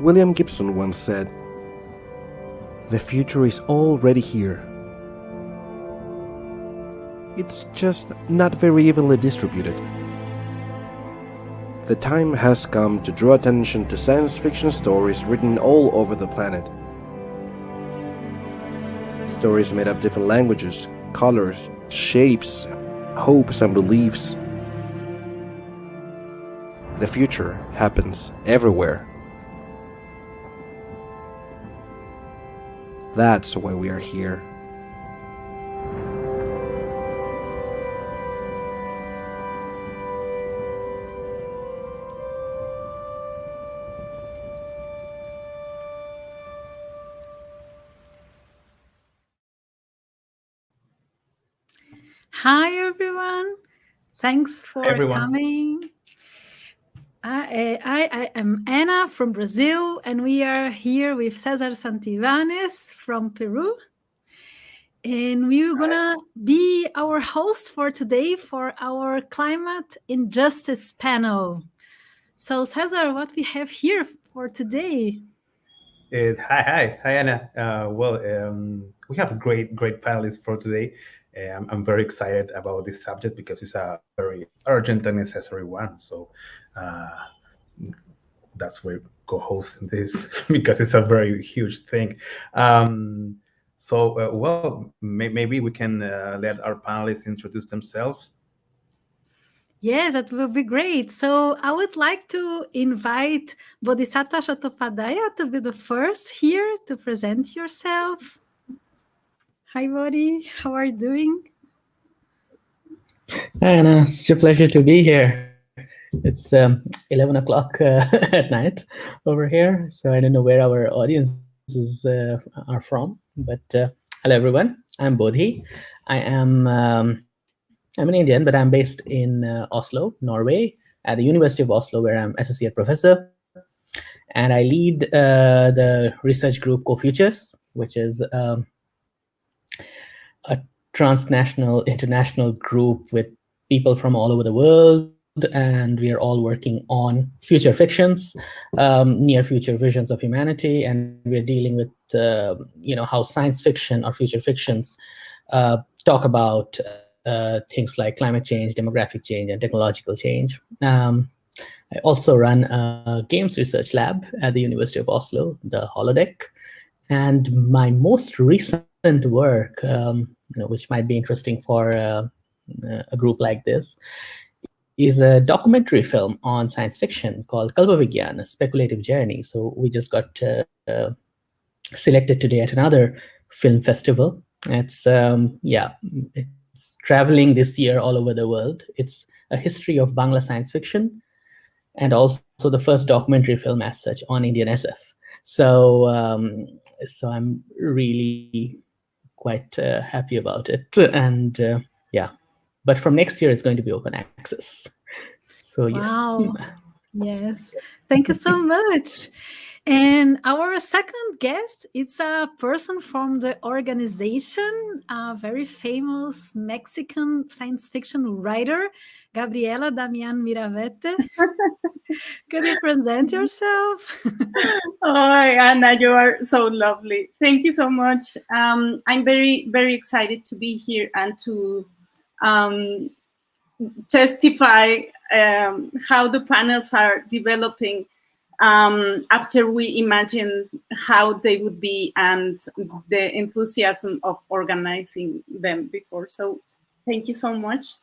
William Gibson once said, "The future is already here. It's just not very evenly distributed." The time has come to draw attention to science fiction stories written all over the planet. Stories made of different languages, colors, shapes, hopes and beliefs. The future happens everywhere. That's why we are here. Hi, everyone. Thanks for coming. I am Anna from Brazil, and we are here with César Santivañez from Peru. And we're going to be our host for today for our Climate Injustice panel. So, César, what we have here for today? Hi, Anna. We have a great panelists for today. I'm very excited about this subject because it's a very urgent and necessary one. So that's why we co-host this because it's a very huge thing. Maybe we can let our panelists introduce themselves. Yes, that will be great. So I would like to invite Bodhisattva Chattopadhyay to be the first here to present yourself. Hi, Bodhi. How are you doing? Hi, Anna. It's a pleasure to be here. It's 11 o'clock at night over here, so I don't know where our audiences are from. But hello, everyone. I'm Bodhi. I'm an Indian, but I'm based in Oslo, Norway, at the University of Oslo, where I'm associate professor. And I lead the research group Co-Futures, which is a transnational, international group with people from all over the world, and we are all working on future fictions, near future visions of humanity, and we're dealing with how science fiction or future fictions talk about things like climate change, demographic change, and technological change. I also run a games research lab at the University of Oslo, the Holodeck, and my most recent work, which might be interesting for a group like this, is a documentary film on science fiction called Kalpavigyan, A Speculative Journey. So we just got selected today at another film festival. It's traveling this year all over the world. It's a history of Bangla science fiction, and also the first documentary film as such on Indian SF. So I'm really quite happy about it. And but from next year, it's going to be open access. So wow. Yes. Thank you so much. And our second guest is a person from the organization, a very famous Mexican science fiction writer, Gabriella Damian Miravete. Could you present yourself? Oh, Anna, you are so lovely. Thank you so much. I'm very, very excited to be here and to testify how the panels are developing after we imagine how they would be and the enthusiasm of organizing them before. So thank you so much.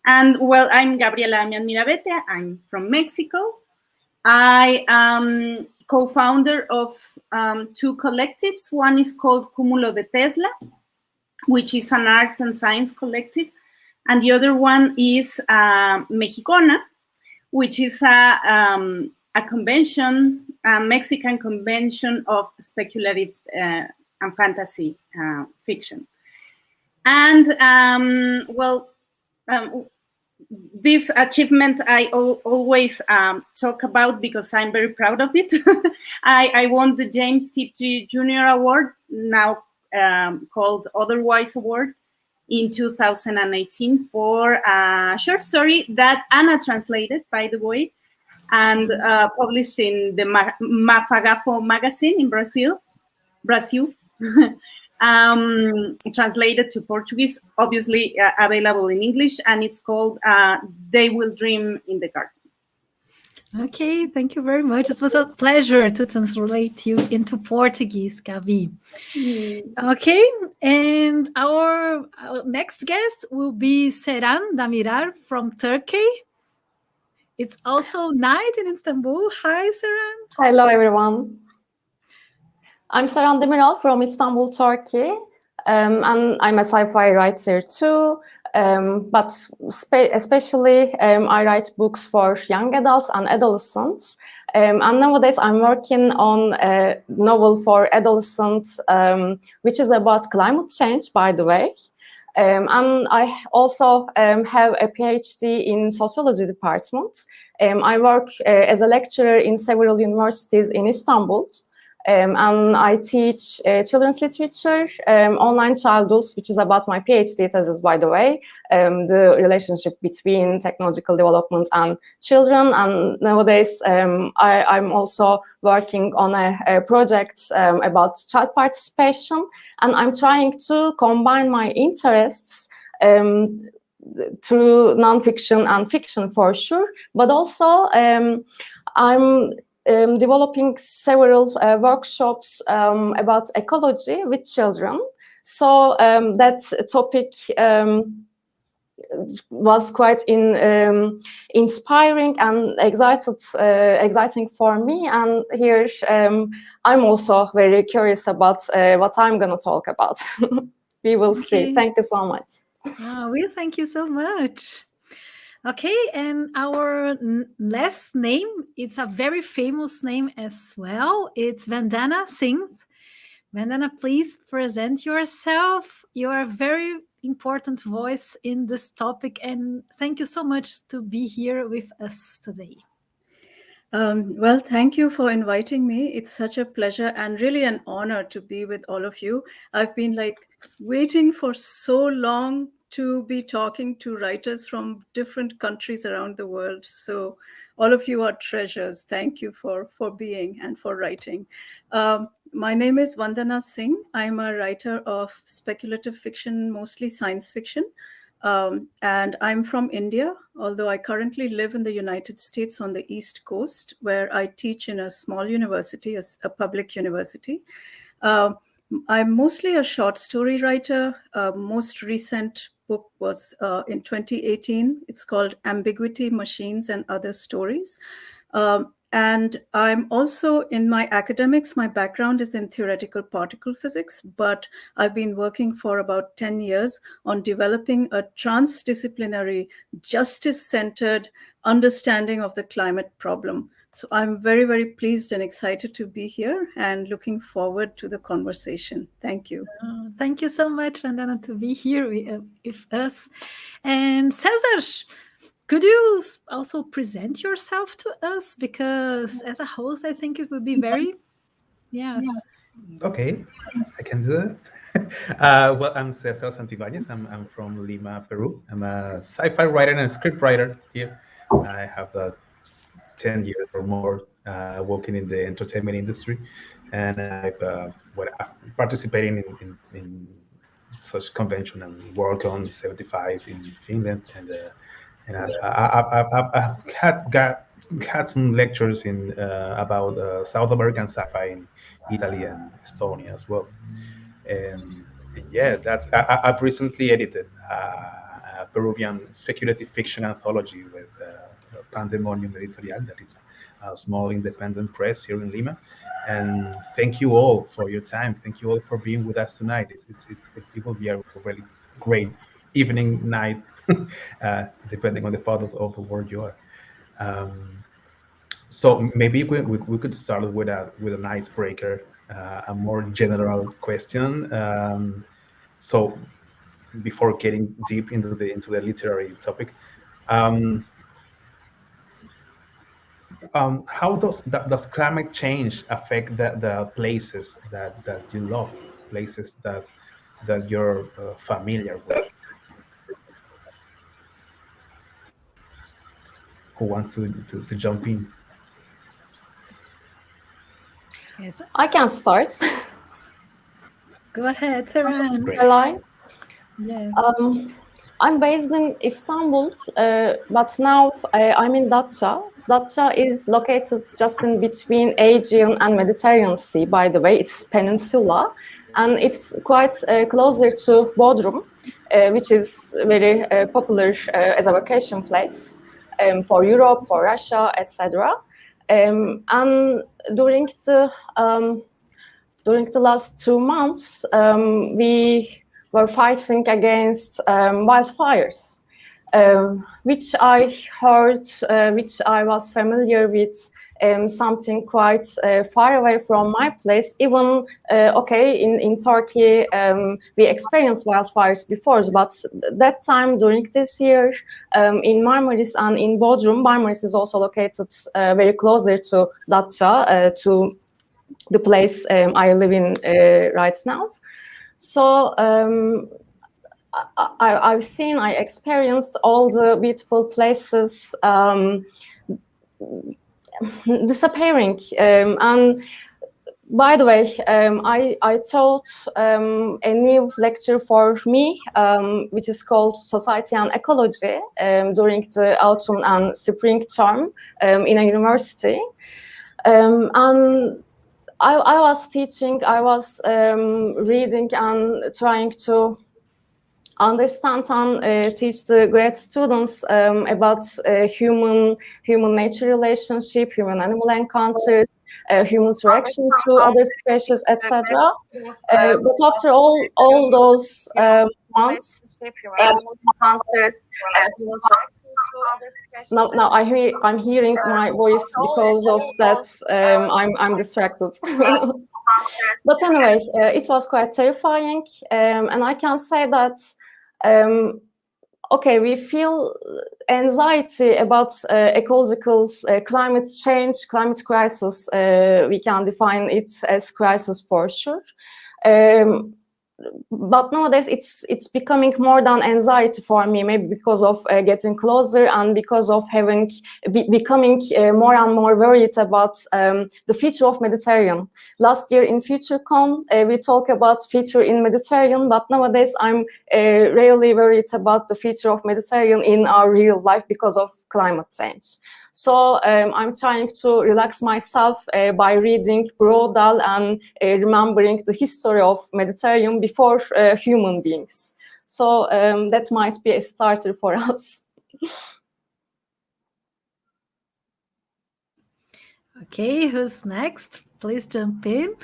And well, I'm Gabriella Damian Miravete. I'm from Mexico. I am co-founder of two collectives. One is called Cúmulo de Tesla, which is an art and science collective. And the other one is Mexicona, which is a convention, a Mexican convention of speculative and fantasy fiction. And this achievement I always talk about because I'm very proud of it. I won the James Tiptoe Jr. Award, now called Otherwise Award, in 2018 for a short story that Anna translated, by the way. and published in the Mafagafo magazine in Brazil. Translated to Portuguese, obviously available in English, and it's called They Will Dream in the Garden. Okay, thank you very much. It was a pleasure to translate you into Portuguese, Gabi. Okay, and our next guest will be Seran Demiral from Turkey. It's also night in Istanbul. Hi, Seran. Hello, everyone. I'm Seran Demiral from Istanbul, Turkey, and I'm a sci-fi writer too. But especially I write books for young adults and adolescents. And nowadays I'm working on a novel for adolescents, which is about climate change, by the way. And I also have a PhD in sociology department. I work as a lecturer in several universities in Istanbul. And I teach children's literature, online childhood, which is about my PhD thesis, by the way, the relationship between technological development and children. And nowadays, I'm also working on a project about child participation. And I'm trying to combine my interests through nonfiction and fiction for sure, but also I'm developing several workshops about ecology with children. So that topic was quite inspiring and exciting for me. And here I'm also very curious about what I'm going to talk about. We will see. Thank you so much. We thank you so much. Okay, and our last name, it's a very famous name as well. It's Vandana Singh. Vandana, please present yourself. You are a very important voice in this topic, and thank you so much to be here with us today. Well, thank you for inviting me. It's such a pleasure and really an honor to be with all of you. I've been waiting for so long to be talking to writers from different countries around the world. So all of you are treasures. Thank you for being and for writing. My name is Vandana Singh. I'm a writer of speculative fiction, mostly science fiction. And I'm from India, although I currently live in the United States on the East Coast, where I teach in a small university, a public university. I'm mostly a short story writer. Most recent book was in 2018. It's called Ambiguity, Machines, and Other Stories. And I'm also in my academics, my background is in theoretical particle physics, but I've been working for about 10 years on developing a transdisciplinary, justice-centered understanding of the climate problem. So I'm very, very pleased and excited to be here and looking forward to the conversation. Thank you. Thank you so much, Vandana, to be here with us. And César, could you also present yourself to us? Because as a host, I think it would be very, yes. Okay, I can do that. Well, I'm César Santivañez. I'm from Lima, Peru. I'm a sci-fi writer and a script writer here. I have 10 years or more working in the entertainment industry, and I've participating in such convention and work on 75 in Finland, and I've had some lectures in about South American sci-fi in Italy and Estonia as well. And yeah, I've recently edited a Peruvian speculative fiction anthology with Pandemonium Editorial, that is a small independent press here in Lima. And thank you all for your time. Thank you all for being with us tonight. It will be a really great evening, night, depending on the part of the world you are. So maybe we could start with an icebreaker, a more general question. So before getting deep into the literary topic, how does climate change affect the places that you love, places that you're familiar with? Who wants to jump in? Yes. I can start. Go ahead, Seran. Great. Shall I? Yeah. I'm based in Istanbul, but now I'm in Datça. Datça is located just in between Aegean and Mediterranean Sea, by the way. It's peninsula, and it's quite closer to Bodrum, which is very popular as a vacation place for Europe, for Russia, etc. And during the last 2 months, we were fighting against wildfires, which I heard, which I was familiar with, something quite far away from my place. Even, in Turkey, we experienced wildfires before, but that time during this year, in Marmaris and in Bodrum, Marmaris is also located very closer to Datça, to the place I live in right now. So I experienced all the beautiful places disappearing. And by the way, I taught a new lecture for me, which is called Society and Ecology, during the autumn and spring term in a university. And I was teaching, I was reading and trying to understand and teach the grad students about human-nature relationship, human-animal encounters, human's reaction to other species, etc. But after all those months, now I'm hearing my voice because of that. I'm distracted. But anyway, it was quite terrifying, and I can say that we feel anxiety about ecological climate change, climate crisis. We can define it as crisis for sure. But nowadays it's becoming more than anxiety for me, maybe because of getting closer and because of becoming more and more worried about the future of Mediterranean. Last year in FutureCon, we talk about future in Mediterranean, but nowadays I'm really worried about the future of Mediterranean in our real life because of climate change. So I'm trying to relax myself by reading Roald Dahl and remembering the history of Mediterranean before human beings. So that might be a starter for us. Okay, who's next? Please jump in.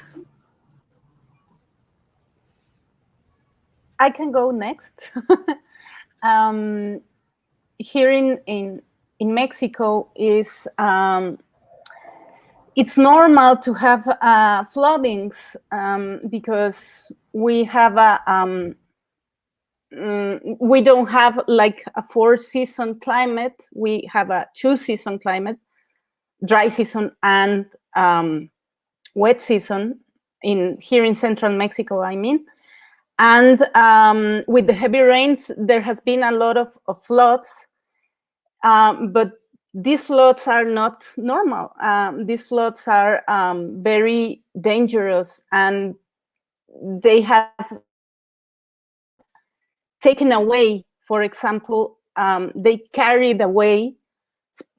I can go next. Here in Mexico is it's normal to have floodings because we have we don't have like a 4-season climate. We have a 2-season climate, dry season and wet season here in central Mexico, I mean. And with the heavy rains, there has been a lot of floods. But these floods are not normal. These floods are very dangerous, and they have taken away, for example, they carried away,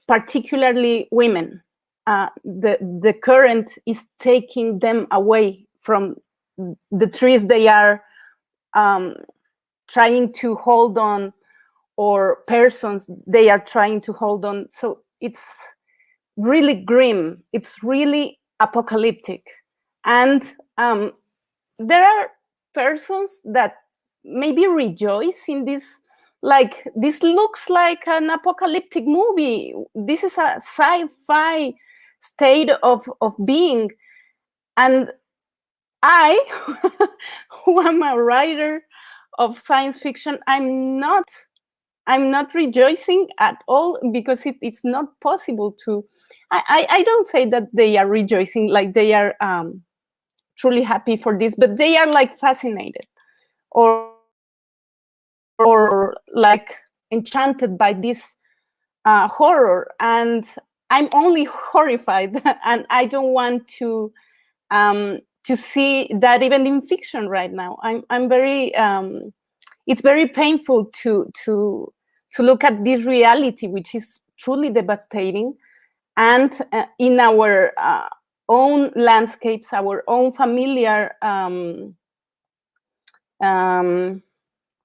particularly women. The current is taking them away from the trees they are trying to hold on, or persons they are trying to hold on. So it's really grim. It's really apocalyptic. And there are persons that maybe rejoice in this, like, this looks like an apocalyptic movie. This is a sci-fi state of being. And I, who am a writer of science fiction, I'm not rejoicing at all, because it's not possible to. I don't say that they are rejoicing, like they are truly happy for this, but they are like fascinated or like enchanted by this horror, and I'm only horrified, and I don't want to to see that even in fiction right now. I'm very. It's very painful to look at this reality, which is truly devastating, and in our own landscapes, our own familiar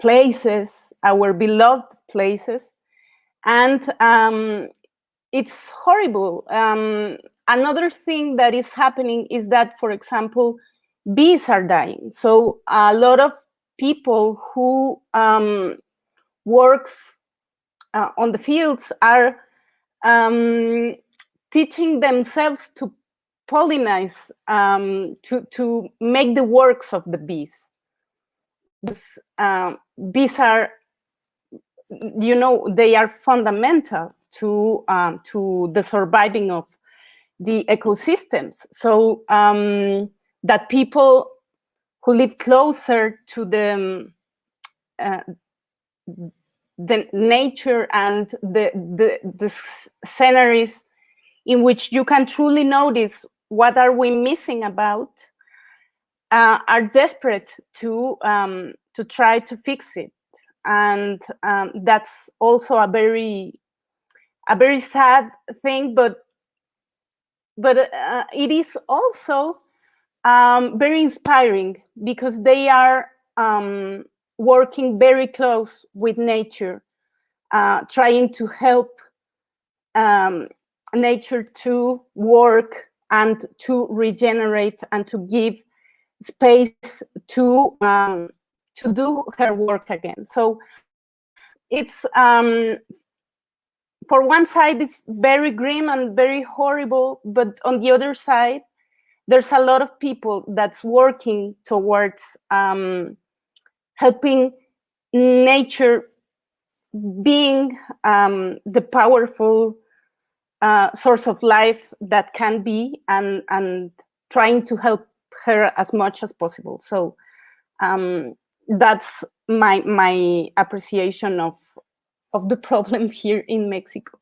places, our beloved places, and it's horrible. Another thing that is happening is that, for example, bees are dying. So a lot of people who works on the fields are teaching themselves to pollinize, to make the works of the bees. Because, bees are, they are fundamental to the surviving of the ecosystems. So that people who live closer to the nature and the sceneries in which you can truly notice what are we missing about, are desperate to try to fix it. And that's also a very sad thing, but it is also very inspiring, because they are working very close with nature, trying to help nature to work and to regenerate and to give space to do her work again. So it's for one side, it's very grim and very horrible, but on the other side, there's a lot of people that's working towards helping nature being the powerful source of life that can be, and trying to help her as much as possible. So that's my appreciation of the problem here in Mexico.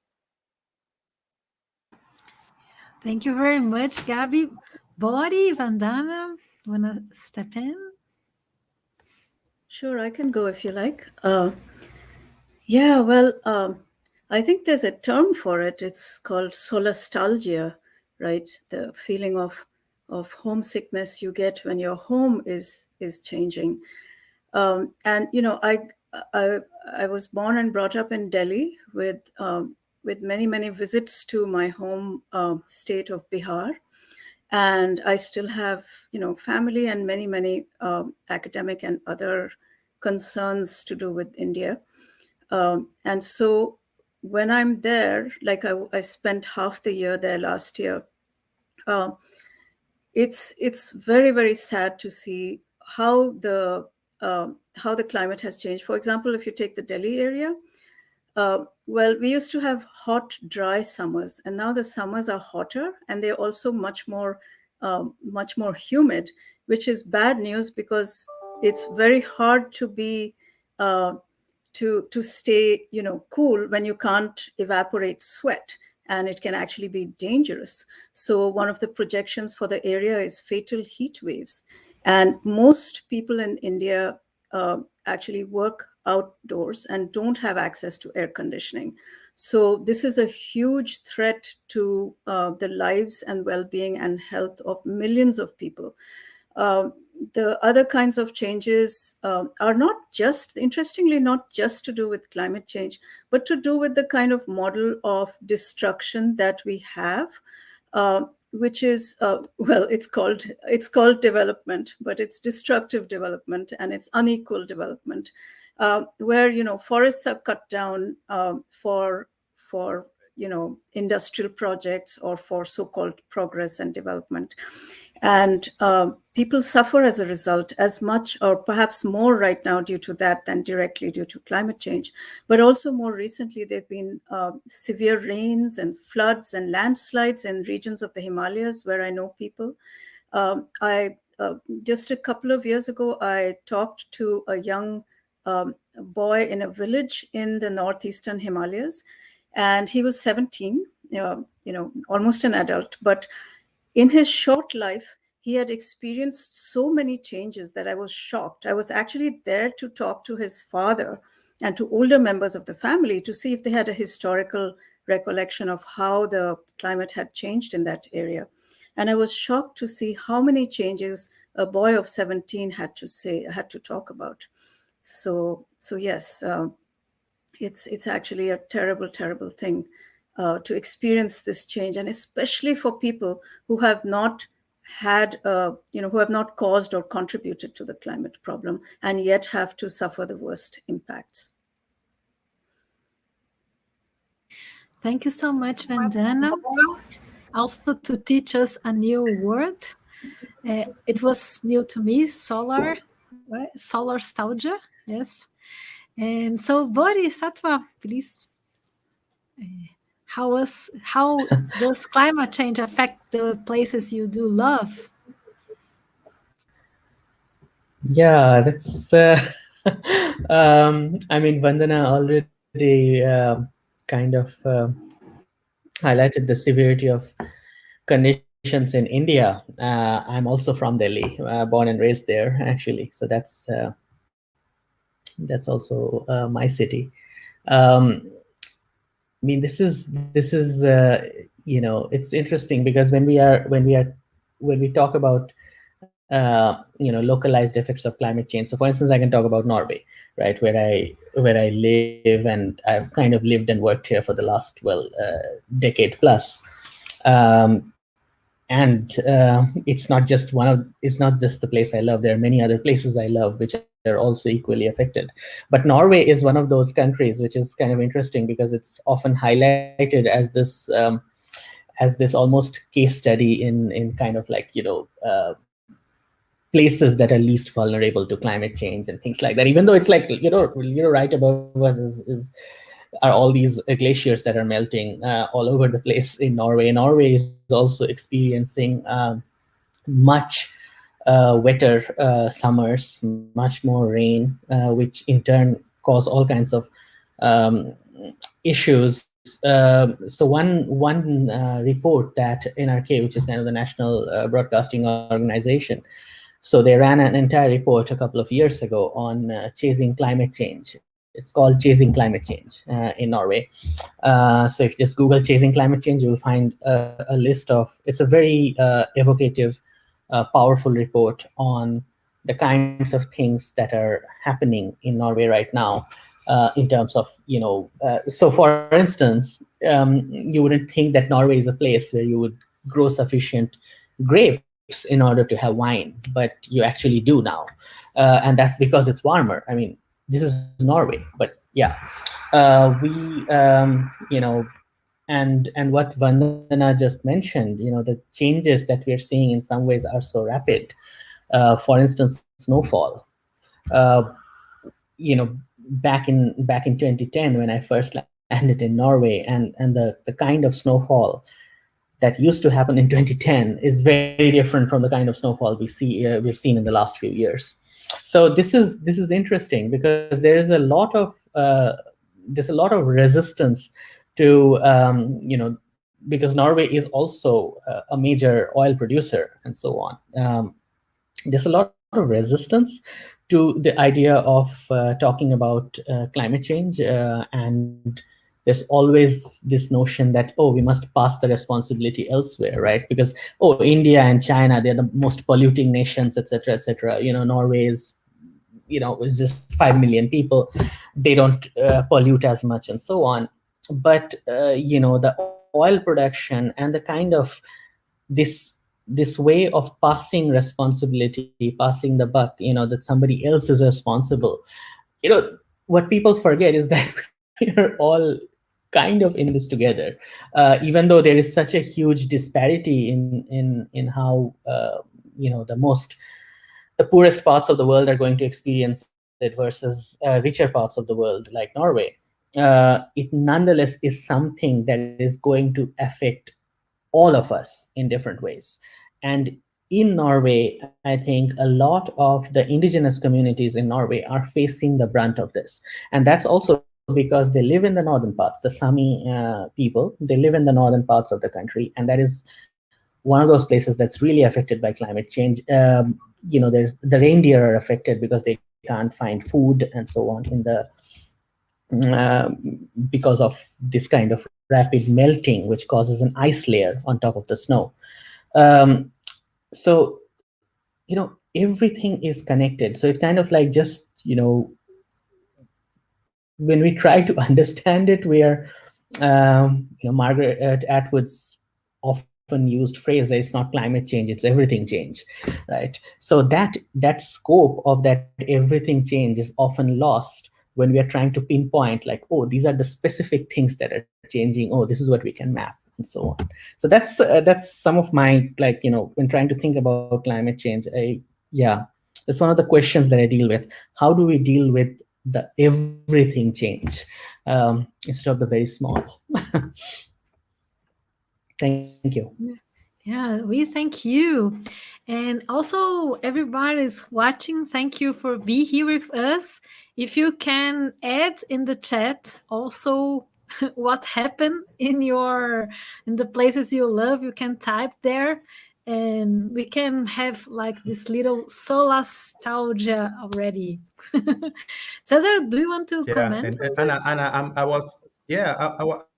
Thank you very much, Gabi. Bodhi, Vandana, want to step in? Sure, I can go if you like. Yeah, well, I think there's a term for it. It's called solastalgia, right? The feeling of homesickness you get when your home is changing. And I was born and brought up in Delhi with many visits to my home state of Bihar, and I still have family and many academic and other concerns to do with India. And so when I'm there, like I spent half the year there last year, it's very sad to see how the climate has changed. For example, if you take the Delhi area, well, we used to have hot, dry summers, and now the summers are hotter, and they're also much more humid, which is bad news, because it's very hard to be to stay cool when you can't evaporate sweat, and it can actually be dangerous. So one of the projections for the area is fatal heat waves, and most people in India actually work outdoors and don't have access to air conditioning. So this is a huge threat to the lives and well-being and health of millions of people. The other kinds of changes are interestingly, not just to do with climate change, but to do with the kind of model of destruction that we have, which is, well, it's called development, but it's destructive development, and it's unequal development, where forests are cut down for industrial projects or for so-called progress and development. And people suffer as a result, as much or perhaps more right now due to that than directly due to climate change. But also more recently, there have been severe rains and floods and landslides in regions of the Himalayas where I know people. Just a couple of years ago, I talked to a young boy in a village in the northeastern Himalayas, and he was 17, almost an adult, but in his short life, he had experienced so many changes that I was shocked. I was actually there to talk to his father and to older members of the family to see if they had a historical recollection of how the climate had changed in that area. And I was shocked to see how many changes a boy of 17 had to talk about. So yes, it's actually a terrible, terrible thing to experience this change, and especially for people who have not had, who have not caused or contributed to the climate problem and yet have to suffer the worst impacts. Thank you so much, Vandana. Also to teach us a new word. It was new to me, solar nostalgia, yes. And so Bodhisattva, please. How does climate change affect the places you do love? Yeah, that's, I mean, Vandana already kind of highlighted the severity of conditions in India. I'm also from Delhi, born and raised there, actually. So that's also my city. I mean, this is it's interesting because when we talk about localized effects of climate change. So, for instance, I can talk about Norway, right, where I live, and I've kind of lived and worked here for the last decade plus. And it's not just the place I love. There are many other places I love which are also equally affected. But Norway is one of those countries which is kind of interesting because it's often highlighted as this almost case study in kind of like places that are least vulnerable to climate change and things like that. Even though it's like right above us are all these glaciers that are melting all over the place in Norway. Norway is also experiencing much wetter summers, much more rain, which in turn cause all kinds of issues. So one report that NRK, which is kind of the National Broadcasting Organization, so they ran an entire report a couple of years ago on chasing climate change. It's called Chasing Climate Change in Norway. So if you just Google Chasing Climate Change, you will find a list of, it's a very evocative, powerful report on the kinds of things that are happening in Norway right now in terms of, so for instance, you wouldn't think that Norway is a place where you would grow sufficient grapes in order to have wine, but you actually do now. And that's because it's warmer. I mean, this is Norway, but yeah, and what Vandana just mentioned, the changes that we're seeing in some ways are so rapid. For instance, snowfall. Back in 2010, when I first landed in Norway, and the kind of snowfall that used to happen in 2010 is very different from the kind of snowfall we've seen in the last few years. So this is interesting because there's a lot of resistance to because Norway is also a major oil producer and so on. There's a lot of resistance to the idea of talking about climate change, and there's always this notion that, we must pass the responsibility elsewhere, right? Because, India and China, they're the most polluting nations, etc., etc. Norway is, is just 5 million people. They don't pollute as much and so on. But, the oil production and the kind of this way of passing responsibility, passing the buck, that somebody else is responsible. What people forget is that we're all kind of in this together, even though there is such a huge disparity in how the poorest parts of the world are going to experience it versus richer parts of the world like Norway. It nonetheless is something that is going to affect all of us in different ways. And in Norway, I think a lot of the indigenous communities in Norway are facing the brunt of this. And that's also because they live in the northern parts, the Sami people, they live in the northern parts of the country. And that is one of those places that's really affected by climate change. The reindeer are affected because they can't find food and so on in the because of this kind of rapid melting, which causes an ice layer on top of the snow. So, everything is connected. So it's kind of like just, when we try to understand it, we are, Margaret Atwood's often used phrase that it's not climate change, it's everything change, right? So that scope of that everything change is often lost when we are trying to pinpoint, like, oh, these are the specific things that are changing. Oh, this is what we can map, and so on. So that's some of my, when trying to think about climate change, it's one of the questions that I deal with. How do we deal with the everything change instead of the very small? Thank you. Yeah, we thank you. And also, everybody's watching, thank you for being here with us. If you can add in the chat also what happened in the places you love, you can type there, and we can have like this little solastalgia already. Cesar, do you want to comment? And Anna,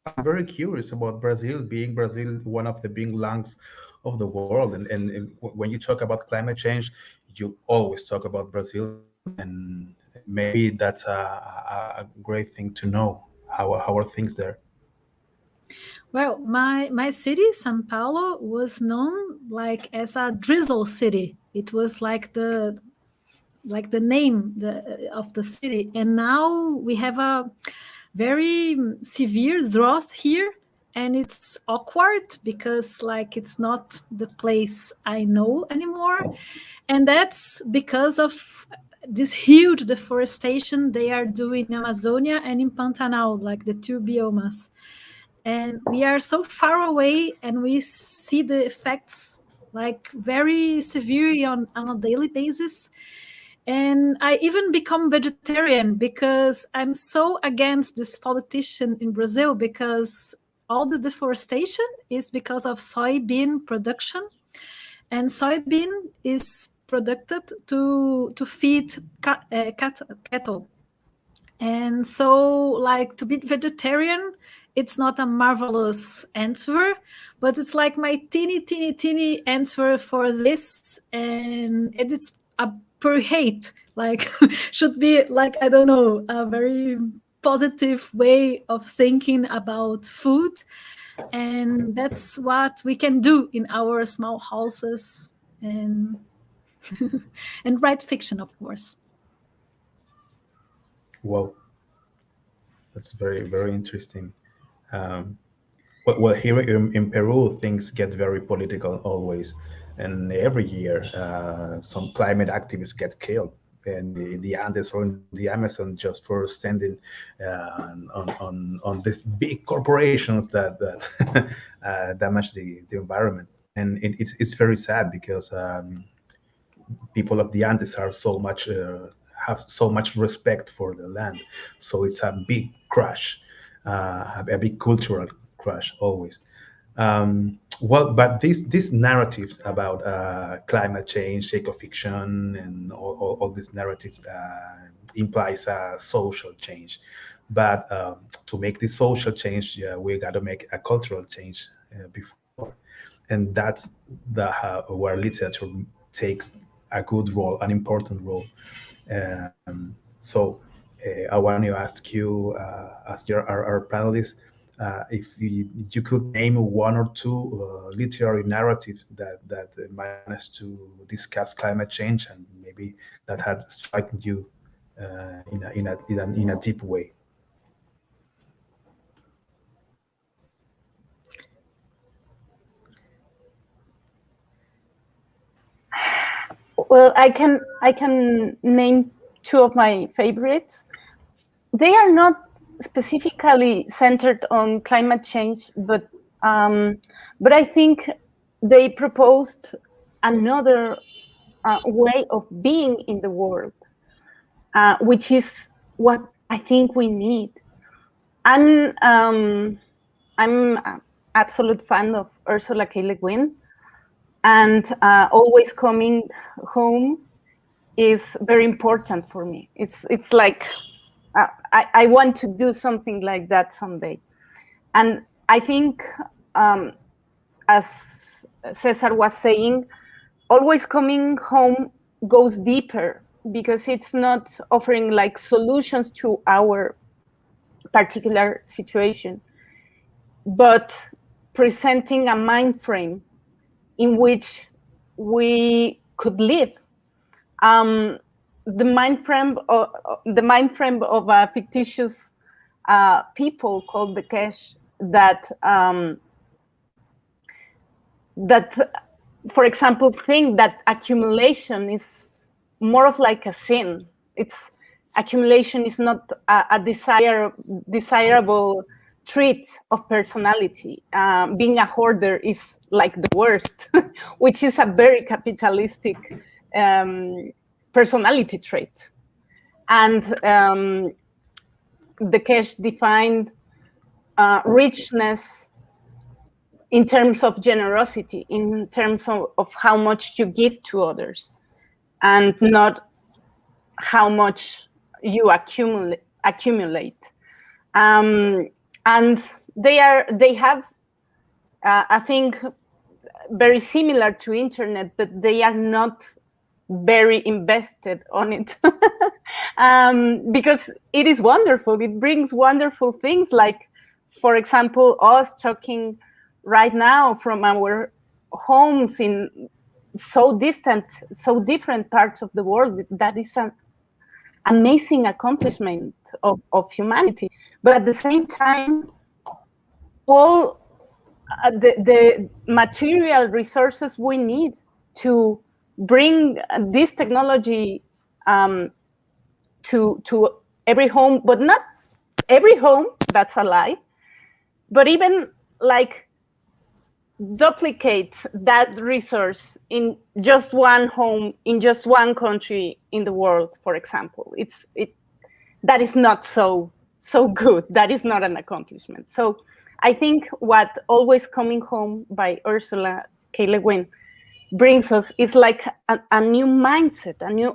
I'm very curious about Brazil, one of the big lungs of the world. And when you talk about climate change, you always talk about Brazil, and maybe that's a great thing to know. How are things there? Well, my city, São Paulo, was known like as a drizzle city. It was like the name of the city, and now we have a very severe drought here, and it's awkward because like it's not the place I know anymore, and that's because of this huge deforestation they are doing in Amazonia and in Pantanal, like the two biomas. And we are so far away, and we see the effects like very severely on a daily basis. And I even become vegetarian because I'm so against this politician in Brazil, because all the deforestation is because of soybean production, and soybean is produced to feed cattle. And so, like, to be vegetarian, it's not a marvelous answer, but it's like my teeny answer for this, and it's a pure hate. Like, should be like, I don't know, a very positive way of thinking about food, and that's what we can do in our small houses and and write fiction, of course. Wow, that's very, very interesting. Well, here in Peru, things get very political always, and every year some climate activists get killed in the Andes or in the Amazon just for standing on these big corporations that damage the environment. And it's very sad because people of the Andes are have so much respect for the land, so it's a big crash, a big cultural crash always. But these narratives about climate change, ecofiction, and all these narratives implies a social change. But to make this social change, we got to make a cultural change before, and that's where literature takes a good role, an important role. So I want to ask you, ask our panelists, if you could name one or two literary narratives that managed to discuss climate change and maybe that had struck you in a deep way. Well, I can name two of my favorites. They are not specifically centered on climate change, but I think they proposed another way of being in the world, which is what I think we need. I'm an absolute fan of Ursula K. Le Guin, and always coming home is very important for me. It's like I want to do something like that someday. And I think, as Cesar was saying, always coming home goes deeper, because it's not offering like solutions to our particular situation, but presenting a mind frame in which we could live. The mind frame of a fictitious people called the Kesh that for example, think that accumulation is more of like a sin. It's accumulation is not a desirable trait of personality. Being a hoarder is like the worst, which is a very capitalistic personality trait. And the Kesh defined richness in terms of generosity, in terms of how much you give to others, and not how much you accumulate. And they have, I think, very similar to internet, but they are not very invested on it. Because it is wonderful. It brings wonderful things, like, for example, us talking right now from our homes in so distant, so different parts of the world. That is an amazing accomplishment of humanity. But at the same time, all the material resources we need to bring this technology to every home, but not every home, that's a lie, but even like duplicate that resource in just one home, in just one country in the world, for example. That is not so good. That is not an accomplishment. So I think what Always Coming Home by Ursula K. Le Guin brings us is like a new mindset, a new,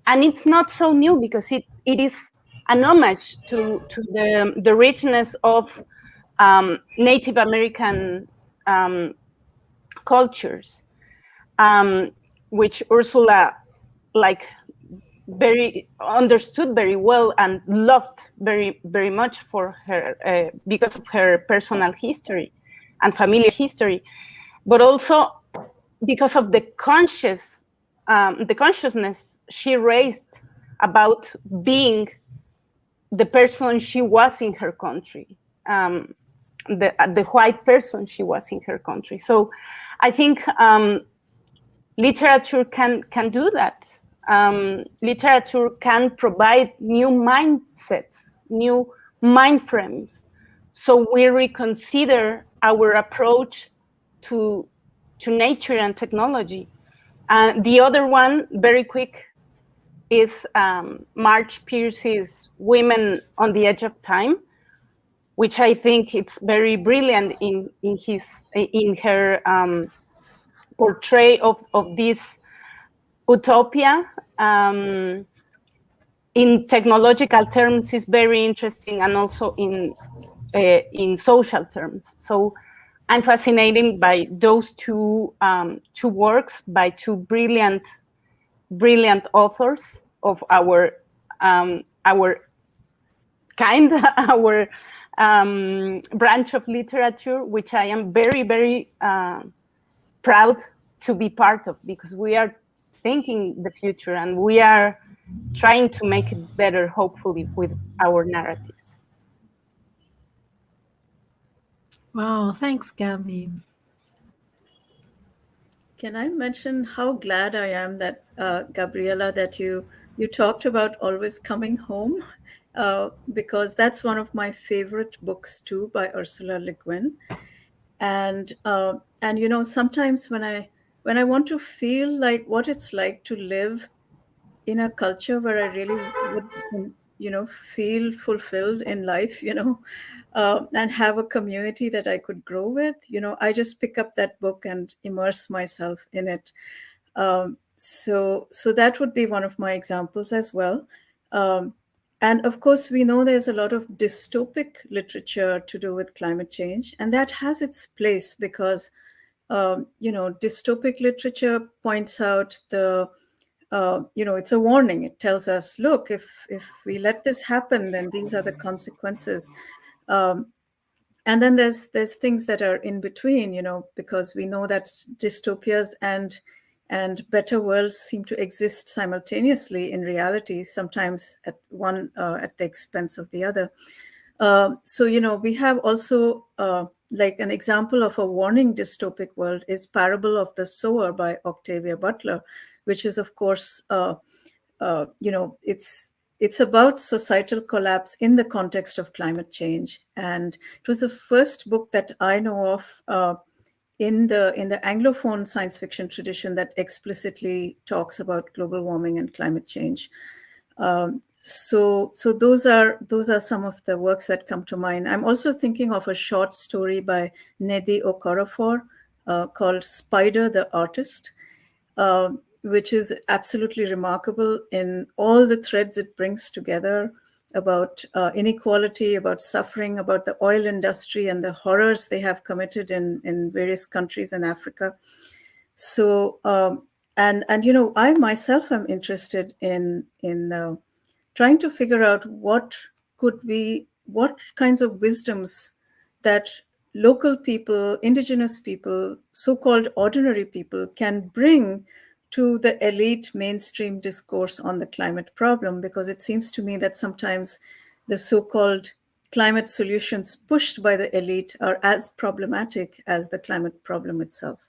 and it's not so new, because it is an homage to the richness of Native American cultures, which Ursula very understood very well and loved very, very much for her, because of her personal history and familiar history, but also because of the consciousness she raised about being the person she was in her country, the white person she was in her country. So I think literature can do that. Literature can provide new mindsets, new mind frames. So we reconsider our approach to nature and technology. The other one, very quick, is Marge Pierce's Women on the Edge of Time, which I think it's very brilliant in her portray of this utopia. In technological terms is very interesting, and also in social terms. So I'm fascinated by those two works by two brilliant authors of our kind, our branch of literature, which I am very, very proud to be part of, because we are thinking the future and we are trying to make it better, hopefully, with our narratives. Wow, thanks, Gabby. Can I mention how glad I am that, Gabriela, that you talked about Always Coming Home, because that's one of my favorite books too, by Ursula Le Guin. And you know, sometimes when I want to feel like what it's like to live in a culture where I really would, feel fulfilled in life, and have a community that I could grow with, I just pick up that book and immerse myself in it. So that would be one of my examples as well. And of course, we know there's a lot of dystopic literature to do with climate change, and that has its place because, dystopic literature points out it's a warning. It tells us, look, if we let this happen, then these are the consequences. And then there's things that are in between, because we know that dystopias and better worlds seem to exist simultaneously in reality, sometimes at the expense of the other. So, we have also like an example of a warning dystopic world is Parable of the Sower by Octavia Butler, which is, of course, it's about societal collapse in the context of climate change. And it was the first book that I know of in the Anglophone science fiction tradition that explicitly talks about global warming and climate change. So those are some of the works that come to mind. I'm also thinking of a short story by Nnedi Okorafor called Spider the Artist, which is absolutely remarkable in all the threads it brings together about inequality, about suffering, about the oil industry and the horrors they have committed in various countries in Africa. So, and I myself am interested in trying to figure out what kinds of wisdoms that local people, indigenous people, so-called ordinary people can bring to the elite mainstream discourse on the climate problem, because it seems to me that sometimes the so-called climate solutions pushed by the elite are as problematic as the climate problem itself.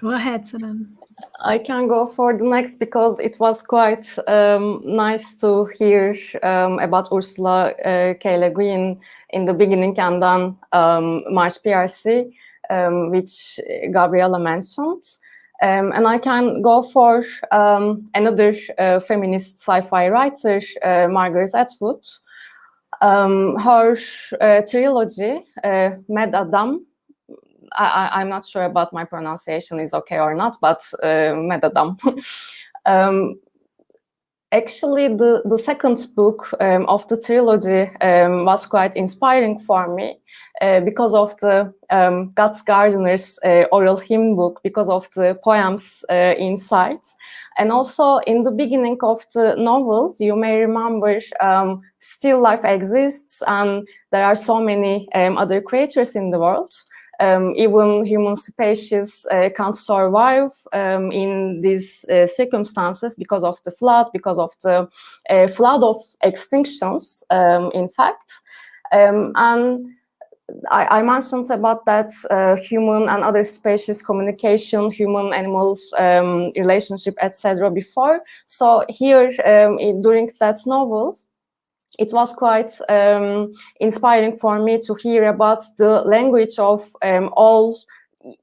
Go ahead, Seran. I can go for the next because it was quite nice to hear about Ursula K. Le Guin in the beginning, and then March PRC, which Gabriela mentioned. And I can go for another feminist sci-fi writer, Margaret Atwood. Her trilogy, Mad Adam, I'm not sure about my pronunciation is okay or not, but Mad Adam. Actually, the second book of the trilogy was quite inspiring for me because of the God's Gardener's oral hymn book, because of the poems inside. And also in the beginning of the novel, you may remember still life exists and there are so many other creatures in the world. Even human species can't survive in these circumstances because of the flood, because of the flood of extinctions, in fact. And I mentioned about that human and other species communication, human-animal relationship, etc. before. So here, during that novel, it was quite inspiring for me to hear about the language of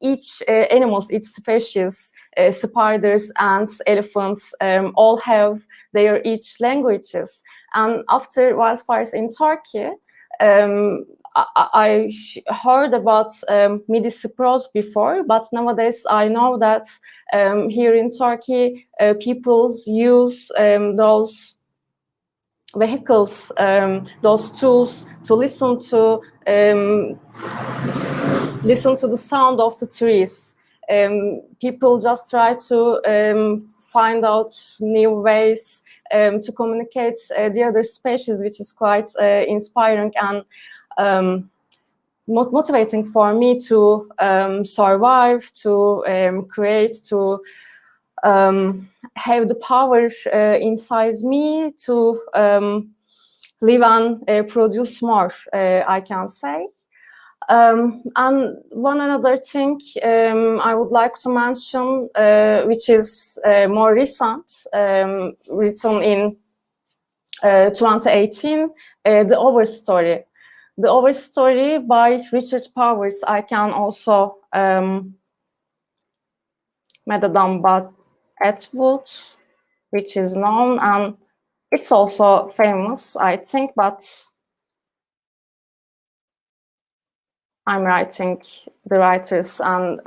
each animals, each species, spiders, ants, elephants, all have their each languages. And after wildfires in Turkey, I heard about Midis approach before, but nowadays I know that here in Turkey, people use those vehicles, those tools to listen to the sound of the trees. People just try to find out new ways to communicate the other species, which is quite inspiring and motivating for me to survive, to create, to have the power inside me to live and produce more, I can say. And one another thing I would like to mention, which is more recent, written in 2018, The Overstory. The Overstory by Richard Powers. I can also Medadamba Atwood, which is known, and it's also famous, I think, but I'm writing the writers and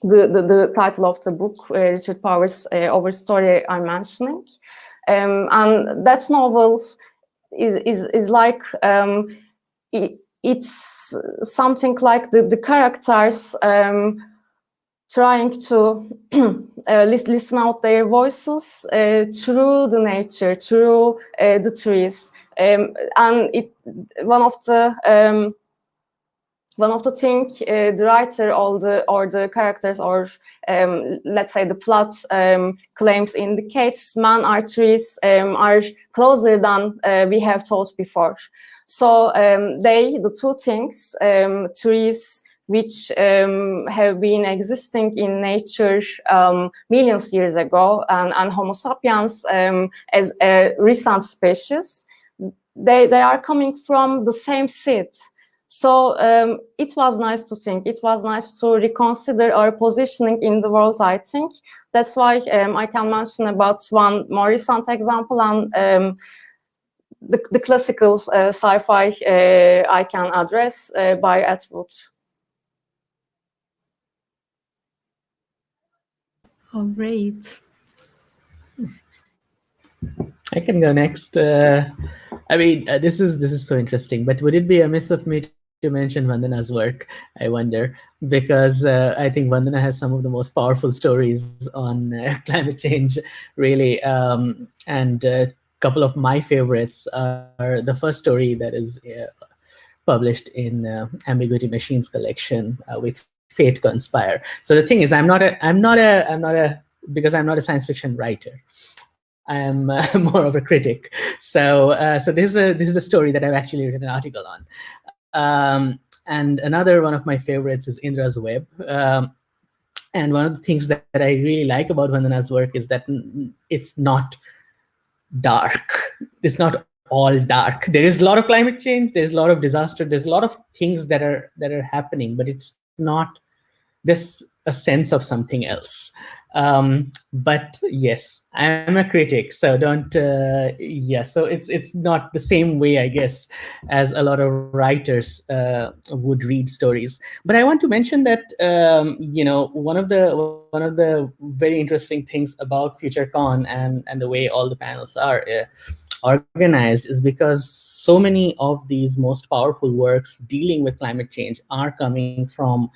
the title of the book, Richard Powers' Our Story I'm mentioning. And that novel is like, it's something like the characters trying to listen out their voices through the nature, through the trees. And one of the things the writer or the characters, or let's say the plot claims indicates, man or trees are closer than we have thought before. So the two things, trees which have been existing in nature millions years ago, and Homo sapiens as a recent species, they are coming from the same seed. So it was nice to think. It was nice to reconsider our positioning in the world, I think. That's why I can mention about one more recent example, and the classical sci-fi I can address by Atwood. Oh, great. I can go next. I mean, this is so interesting, but would it be amiss of me to mention Vandana's work? I wonder, because I think Vandana has some of the most powerful stories on climate change, really. And a couple of my favorites are the first story that is published in Ambiguity Machines collection with Fate Conspire. So the thing is, because I'm not a science fiction writer, I'm more of a critic. So this is a story that I've actually written an article on. And another one of my favorites is Indra's Web. And one of the things that I really like about Vandana's work is that it's not dark. It's not all dark. There is a lot of climate change. There's a lot of disaster. There's a lot of things that are happening, but it's not this a sense of something else. But yes, I'm a critic, so don't. So it's not the same way, I guess, as a lot of writers would read stories. But I want to mention that one of the very interesting things about FutureCon and the way all the panels are organized is because so many of these most powerful works dealing with climate change are coming from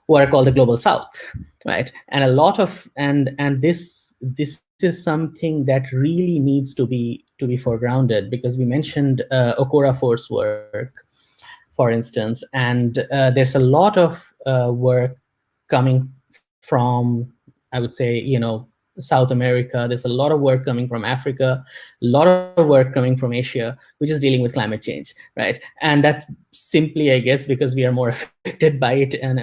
what are called the global south, right? And a lot of and this is something that really needs to be foregrounded, because we mentioned Okorafor's work, for instance, and there's a lot of work coming from, I would say, South America. There's a lot of work coming from Africa, a lot of work coming from Asia, which is dealing with climate change, right? And that's simply, I guess, because we are more affected by it, and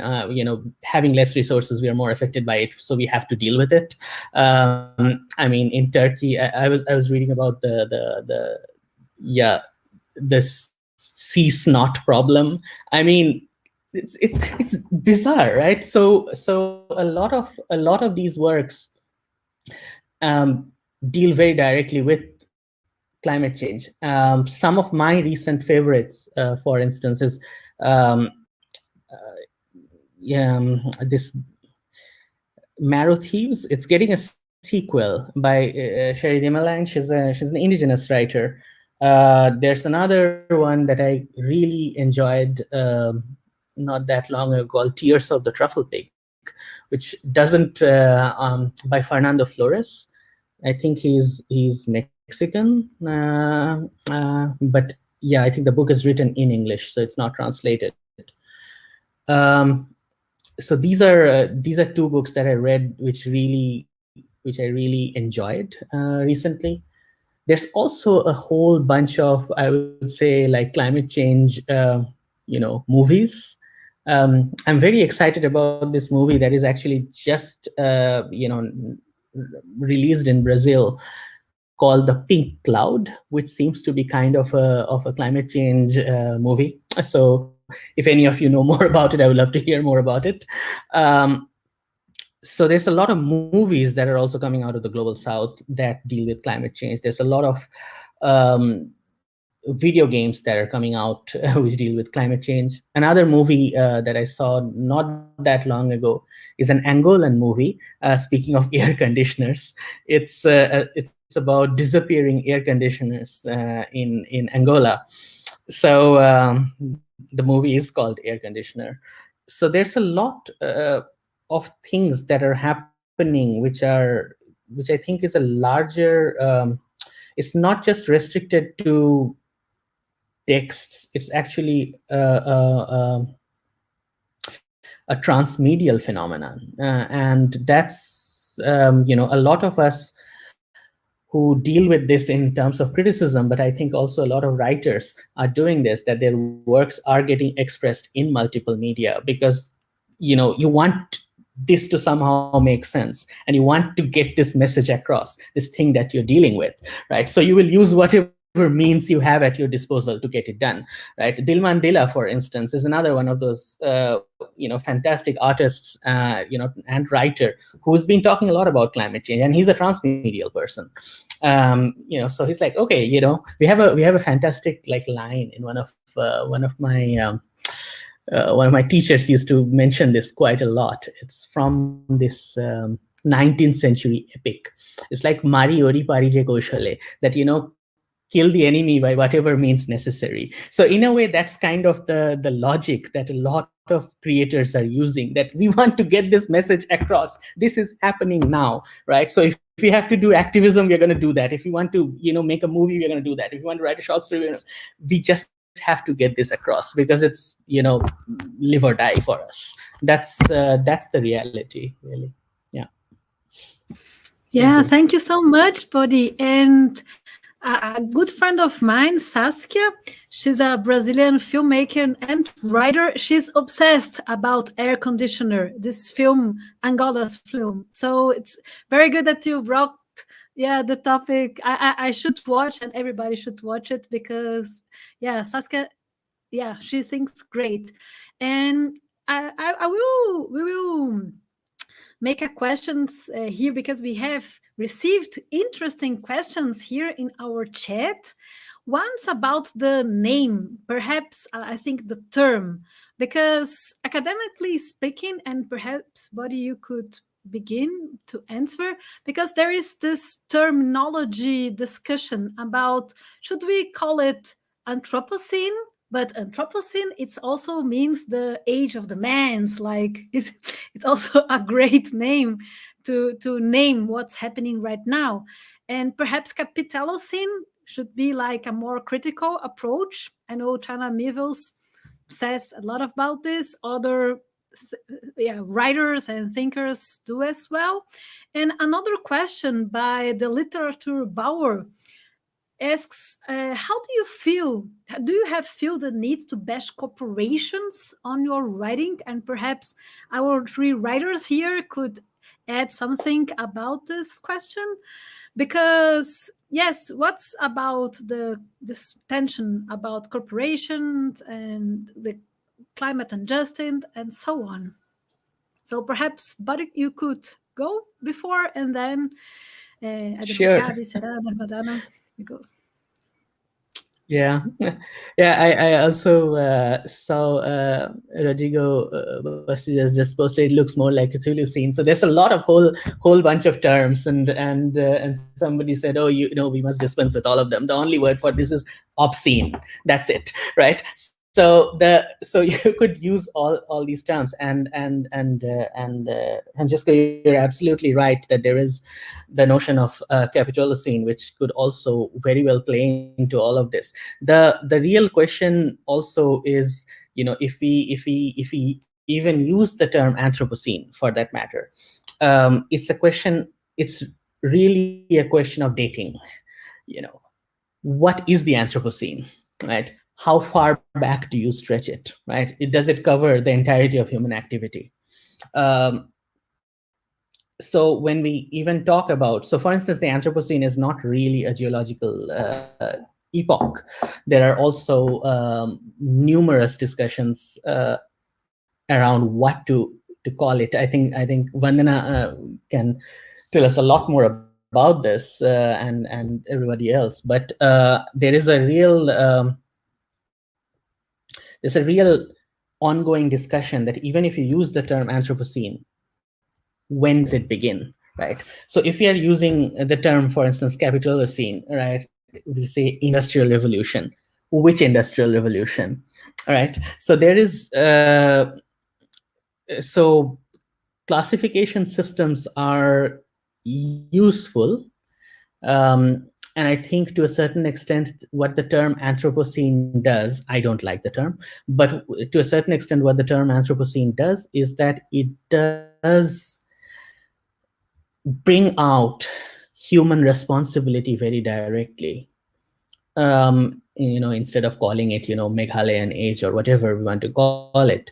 having less resources, we are more affected by it, so we have to deal with it. I mean, in Turkey, I was reading about the sea snot problem. I mean, it's bizarre, right? So a lot of these works deal very directly with climate change. Some of my recent favorites, for instance, is this Marrow Thieves. It's getting a sequel by Sherry Demiral. She's an indigenous writer. There's another one that I really enjoyed not that long ago called Tears of the Truffle Pig, which doesn't by Fernando Flores. I think he's Mexican, but yeah, I think the book is written in English, so it's not translated. So these are two books that I read, which I really enjoyed recently. There's also a whole bunch of, I would say, like climate change, movies. I'm very excited about this movie that is actually just released in Brazil, called The Pink Cloud, which seems to be kind of a climate change movie. So if any of you know more about it, I would love to hear more about it. So there's a lot of movies that are also coming out of the global south that deal with climate change. There's a lot of video games that are coming out which deal with climate change. Another movie that I saw not that long ago is an Angolan movie. Speaking of air conditioners, it's about disappearing air conditioners in Angola. So the movie is called Air Conditioner. So there's a lot of things that are happening, which I think is a larger. It's not just restricted to texts. It's actually a transmedial phenomenon, and that's a lot of us who deal with this in terms of criticism, but I think also a lot of writers are doing this, that their works are getting expressed in multiple media, because you want this to somehow make sense, and you want to get this message across, this thing that you're dealing with, right? So you will use whatever means you have at your disposal to get it done, right? Dilman Dila, for instance, is another one of those fantastic artists and writer who's been talking a lot about climate change, and he's a transmedial person. So he's like, okay, we have a fantastic line in one of my teachers used to mention this quite a lot. It's from this 19th century epic. It's like Mari Ori Parije Koshale, that kill the enemy by whatever means necessary. So in a way, that's kind of the logic that a lot of creators are using, that we want to get this message across. This is happening now, right? So if we have to do activism, we're going to do that. If we want to, make a movie, we're going to do that. If we want to write a short story, we just have to get this across, because it's, live or die for us. That's the reality, really. Yeah. Yeah, thank you so much, Bodhi. And a good friend of mine, Saskia, she's a Brazilian filmmaker and writer. She's obsessed about Air Conditioner, this film, Angola's film. So it's very good that you brought the topic. I should watch, and everybody should watch it, because Saskia, she thinks great. And we will make a questions here, because we have received interesting questions here in our chat. One's about the name, perhaps I think the term, because academically speaking, and perhaps Bodhi, you could begin to answer, because there is this terminology discussion about, should we call it Anthropocene? But Anthropocene, it also means the age of the man's, it's also a great name to name what's happening right now. And perhaps Capitalocene should be like a more critical approach. I know China Mievels says a lot about this. Other writers and thinkers do as well. And another question by the Literature Bauer asks, how do you feel? Do you feel the need to bash corporations on your writing? And perhaps our three writers here could add something about this question, because yes, what's about this tension about corporations and the climate injustice and so on? So perhaps, Buddy, you could go before, and then sure. Gabi, Seran, and Vandana, you go. Yeah, I also saw Rodrigo Bastidas just posted, it looks more like a Cthulhu scene. So there's a lot of whole bunch of terms, and somebody said, oh, we must dispense with all of them. The only word for this is obscene. That's it, right? So you could use all these terms, and Francesco, you're absolutely right that there is the notion of Capitalocene, which could also very well play into all of this. The real question also is, if we even use the term Anthropocene for that matter, it's a question. It's really a question of dating. What is the Anthropocene, right? How far back do you stretch it, right? Does it cover the entirety of human activity? So when we even talk about, so for instance, the Anthropocene is not really a geological epoch. There are also numerous discussions around what to call it. I think Vandana can tell us a lot more about this and everybody else. But there is a real ongoing discussion that even if you use the term Anthropocene, when does it begin, right? So if we are using the term, for instance, Capitalocene, right, we say industrial revolution. Which industrial revolution, all right? So there is, so classification systems are useful. And I think to a certain extent, what the term Anthropocene does, I don't like the term, but to a certain extent, what the term Anthropocene does is that it does bring out human responsibility very directly. Instead of calling it, Meghalayan age or whatever we want to call it.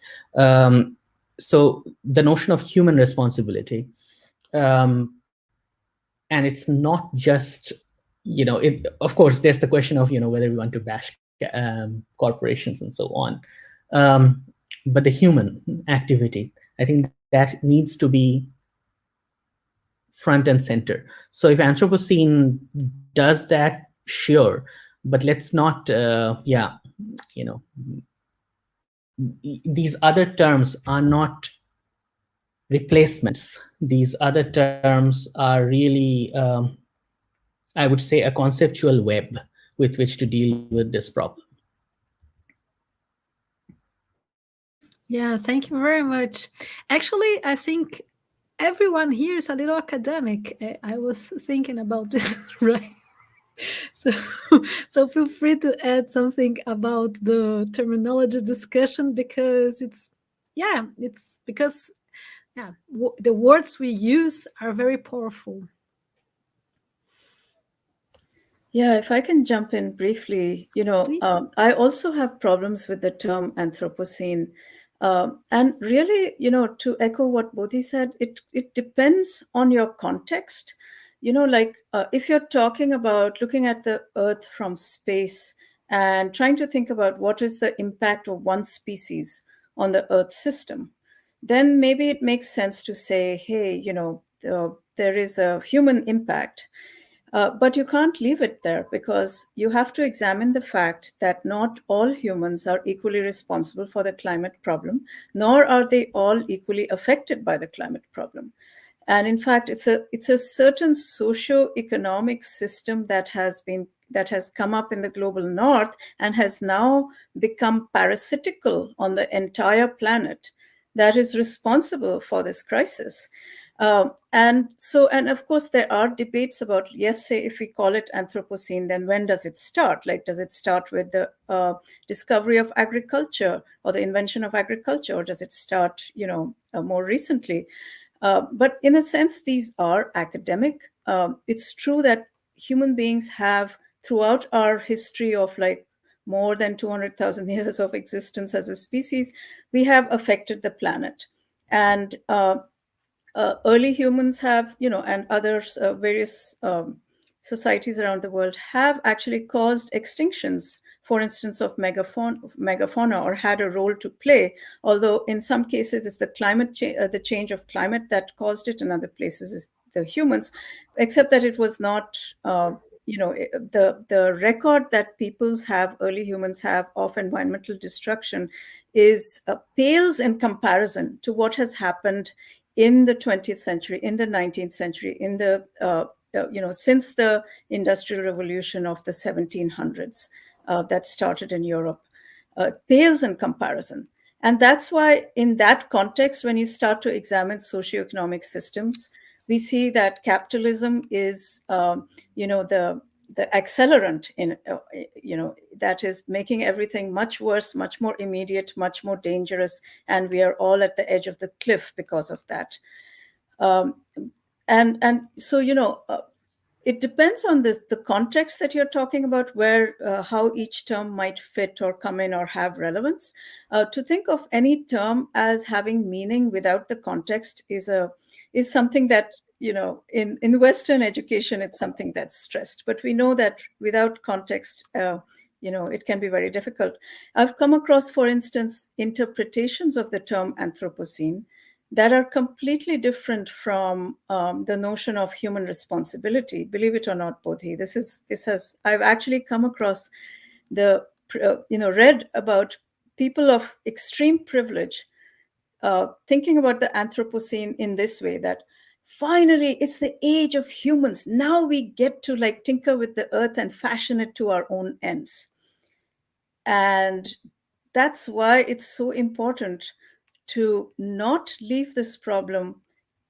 So the notion of human responsibility, and it's not just, of course, there's the question of, whether we want to bash corporations and so on. But the human activity, I think that needs to be front and center. So if Anthropocene does that, sure, but let's not, these other terms are not replacements. These other terms are really, I would say, a conceptual web with which to deal with this problem. Yeah, thank you very much. Actually, I think everyone here is a little academic. I was thinking about this, right? So feel free to add something about the terminology discussion, because the words we use are very powerful. Yeah, if I can jump in briefly, I also have problems with the term Anthropocene. And really, to echo what Bodhi said, it depends on your context. If you're talking about looking at the Earth from space and trying to think about what is the impact of one species on the Earth system, then maybe it makes sense to say, hey, there is a human impact. But you can't leave it there, because you have to examine the fact that not all humans are equally responsible for the climate problem, nor are they all equally affected by the climate problem. And in fact, it's a certain socio-economic system that has come up in the global north and has now become parasitical on the entire planet that is responsible for this crisis. And of course, there are debates about, yes, say if we call it Anthropocene, then when does it start? Like, does it start with the discovery of agriculture or the invention of agriculture, or does it start, more recently? But in a sense, these are academic. It's true that human beings have, throughout our history of like more than 200,000 years of existence as a species, we have affected the planet. And early humans have, and others, various societies around the world have actually caused extinctions, for instance, of megafauna, or had a role to play. Although in some cases it's the change of climate that caused it, in other places is the humans, except that it was not, the record that early humans have of environmental destruction is pales in comparison to what has happened in the 20th century, in the 19th century, in the since the Industrial Revolution of the 1700s that started in Europe, pales in comparison. And that's why, in that context, when you start to examine socioeconomic systems, we see that capitalism is, the accelerant in, that is making everything much worse, much more immediate, much more dangerous, and we are all at the edge of the cliff because of that. And so, it depends on the context that you're talking about, where how each term might fit or come in or have relevance. To think of any term as having meaning without the context is something that, in Western education, it's something that's stressed. But we know that without context, it can be very difficult. I've come across, for instance, interpretations of the term Anthropocene that are completely different from the notion of human responsibility. Believe it or not, Bodhi, I've actually come across read about people of extreme privilege thinking about the Anthropocene in this way, that finally it's the age of humans. Now we get to like tinker with the earth and fashion it to our own ends. And that's why it's so important to not leave this problem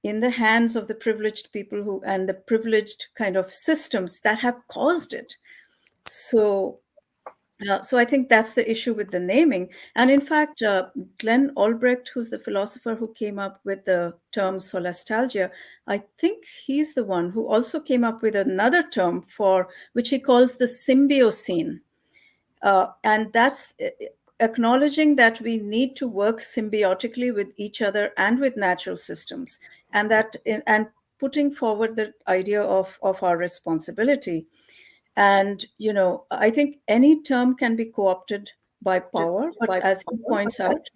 in the hands of the privileged people and the privileged kind of systems that have caused it. So I think that's the issue with the naming. And in fact, Glenn Albrecht, who's the philosopher who came up with the term solastalgia, I think he's the one who also came up with another term for which he calls the symbiocene. And that's acknowledging that we need to work symbiotically with each other and with natural systems, and putting forward the idea of our responsibility. And, I think any term can be co-opted by power, but as he points out,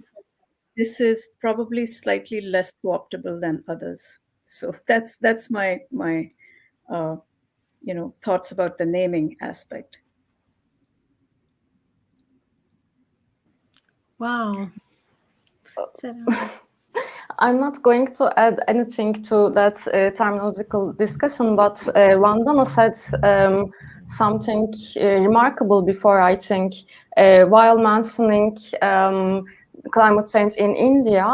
this is probably slightly less co-optable than others. So that's my thoughts about the naming aspect. Wow. I'm not going to add anything to that terminological discussion, but Vandana said something remarkable before, I think, while mentioning climate change in India.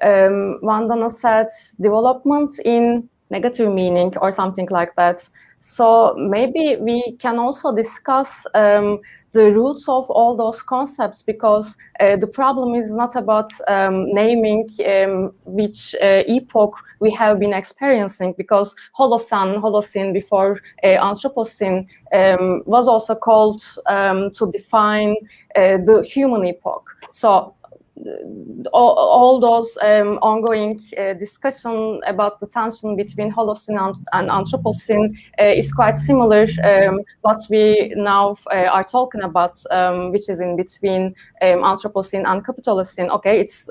Vandana said development in negative meaning or something like that. So maybe we can also discuss the roots of all those concepts, because the problem is not about naming which epoch we have been experiencing, because Holocene before Anthropocene was also called to define the human epoch. So all those ongoing discussion about the tension between Holocene and Anthropocene is quite similar. What we now are talking about, which is in between Anthropocene and Capitolocene. Okay, it's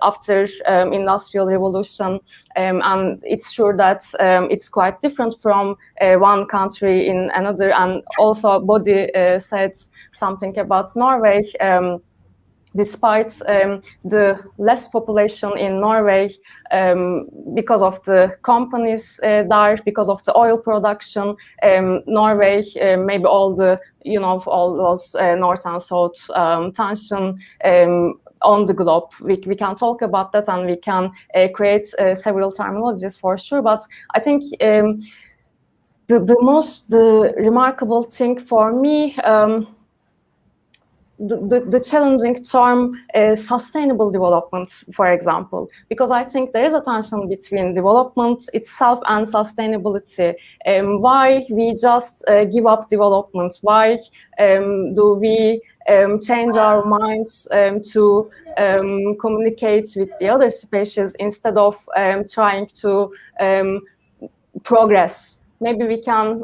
after Industrial Revolution, and it's sure that it's quite different from one country in another. And also Bodhi said something about Norway. Despite the less population in Norway, because of the companies there, because of the oil production, Norway, maybe all those north and south tension on the globe. We can talk about that, and we can create several terminologies for sure. But I think the remarkable thing for me, the challenging term sustainable development, for example, because I think there is a tension between development itself and sustainability. Why we just give up development? Why do we change our minds to communicate with the other species instead of trying to progress? Maybe we can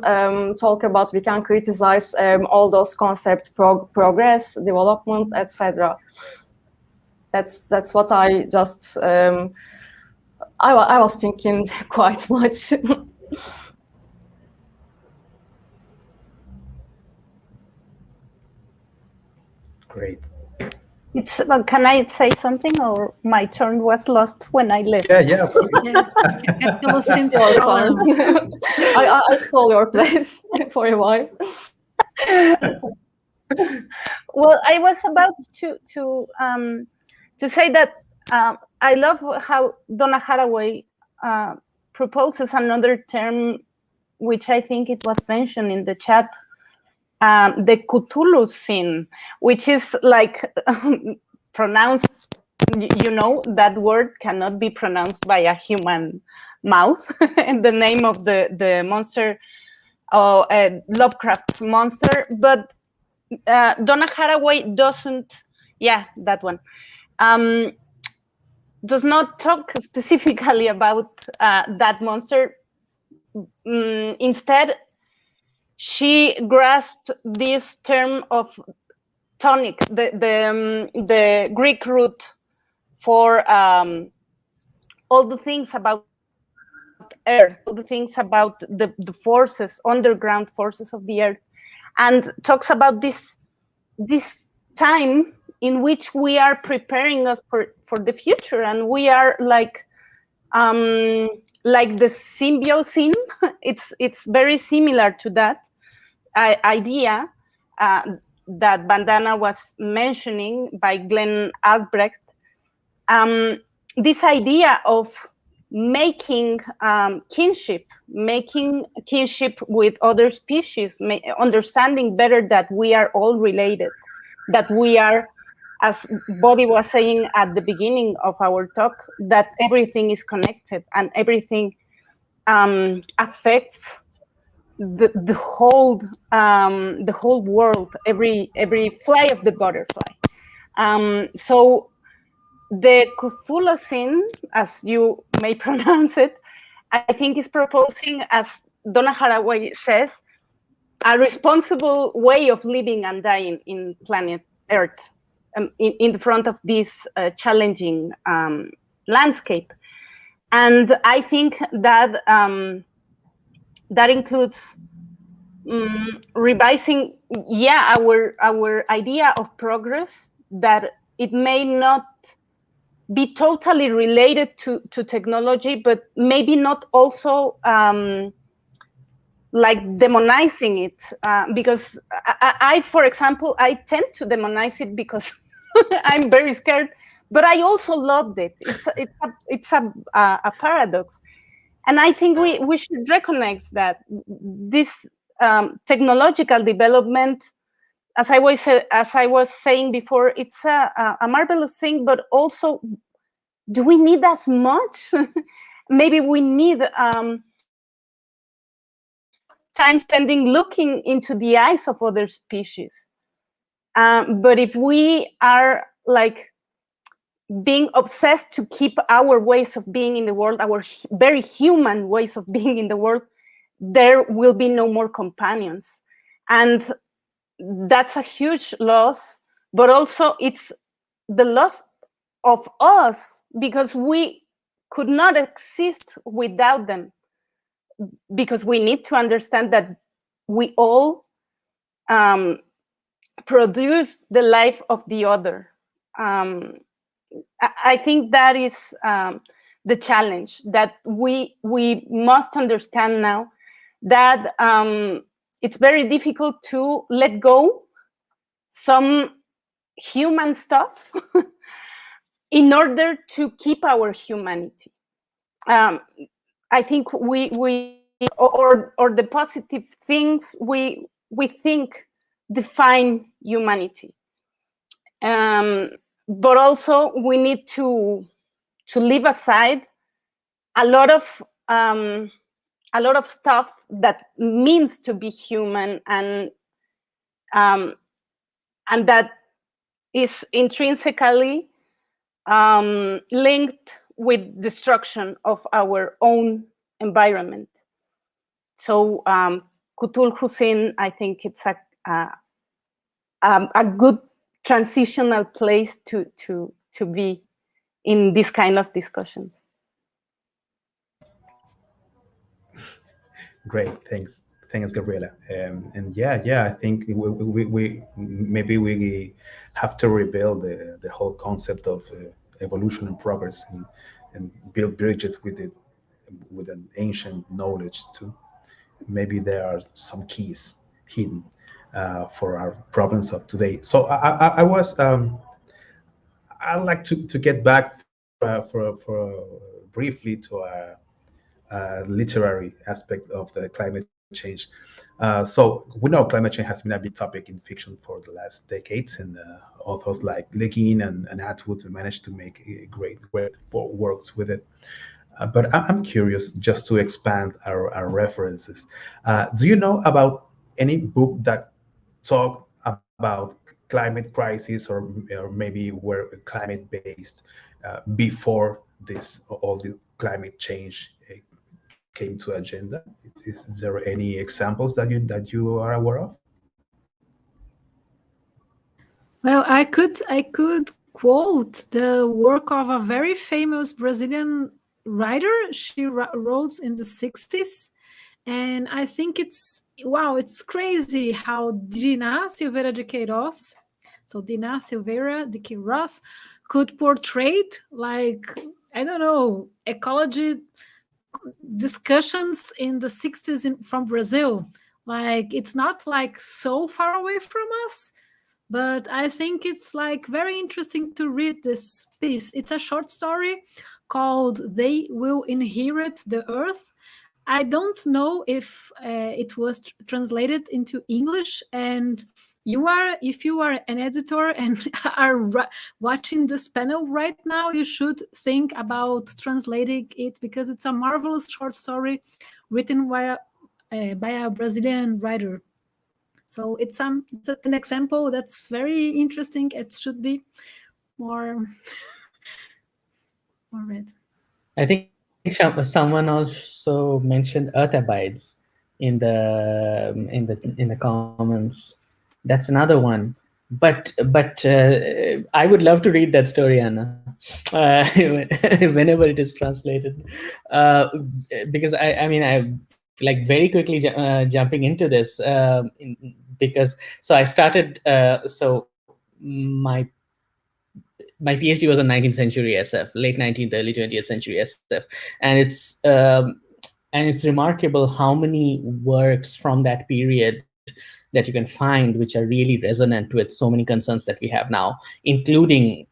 we can criticize all those concepts: progress, development, etc. That's what I just I was thinking quite much. Great. Can I say something, or my turn was lost when I left? Yeah. Yes. I stole your place for a while. Well, I was about to say that I love how Donna Haraway proposes another term, which I think it was mentioned in the chat, the Cthulhu-cene, which is like pronounced, that word cannot be pronounced by a human mouth. And the name of the monster, Lovecraft's monster, but Donna Haraway doesn't, that one, does not talk specifically about that monster. Instead, she grasped this term of tonic, the Greek root for all the things about Earth, all the things about the forces, underground forces of the Earth, and talks about this time in which we are preparing us for the future, and we are like the Symbiocene. It's very similar to that idea that Vandana was mentioning by Glenn Albrecht. This idea of making kinship with other species, understanding better that we are all related, that we are, as Bodhi was saying at the beginning of our talk, that everything is connected and everything affects the whole world, every fly of the butterfly. So the Cthulhucene, as you may pronounce it, I think is proposing, as Donna Haraway says, a responsible way of living and dying in planet Earth, in the front of this challenging landscape. And I think that that includes revising, our idea of progress, that it may not be totally related to technology, but maybe not also like demonizing it, because I, for example, I tend to demonize it because I'm very scared, but I also loved it. It's a paradox, and I think we should recognize that this technological development, as I was saying before, it's a marvelous thing, but also, do we need as much? Maybe we need time spending looking into the eyes of other species. But if we are like being obsessed to keep our ways of being in the world, our very human ways of being in the world, there will be no more companions. And that's a huge loss, but also it's the loss of us, because we could not exist without them, because we need to understand that we all produce the life of the other. I think that is the challenge, that we must understand now, that it's very difficult to let go some human stuff in order to keep our humanity. I think we or the positive things we think define humanity, but also we need to leave aside a lot of stuff that means to be human, and that is intrinsically linked with destruction of our own environment. So Cthulhucene, I think it's a good transitional place to be in this kind of discussions. Great, thanks, Gabriela. And I think we maybe we have to rebuild the whole concept of evolution and progress, and build bridges with an ancient knowledge too. Maybe there are some keys hidden for our problems of today. So I was I'd like to get back for briefly to our literary aspect of the climate change. So we know climate change has been a big topic in fiction for the last decades, and authors like Le Guin and Atwood managed to make great works with it. But I'm curious, just to expand our references. Do you know about any book that talk about climate crisis, or maybe were climate based before all the climate change came to agenda? Is there any examples that you are aware of? Well, I could quote the work of a very famous Brazilian writer. She wrote in the 60s. And I think it's crazy how Dina Silveira de Queiroz, so Dina Silveira de Queiroz, could portray, like, I don't know, ecology discussions in the 60s from Brazil. Like, it's not like so far away from us, but I think it's like very interesting to read this piece. It's a short story called They Will Inherit the Earth. I don't know if it was translated into English, and if you are an editor and are watching this panel right now, you should think about translating it, because it's a marvelous short story written by a Brazilian writer. So it's an example that's very interesting. It should be more read. I think someone also mentioned Earth Abides in the comments. That's another one. But I would love to read that story, Anna, whenever it is translated, because I like very quickly jumping into this, because I started so my PhD was on 19th century SF, late 19th, early 20th century SF, and it's remarkable how many works from that period that you can find which are really resonant with so many concerns that we have now, including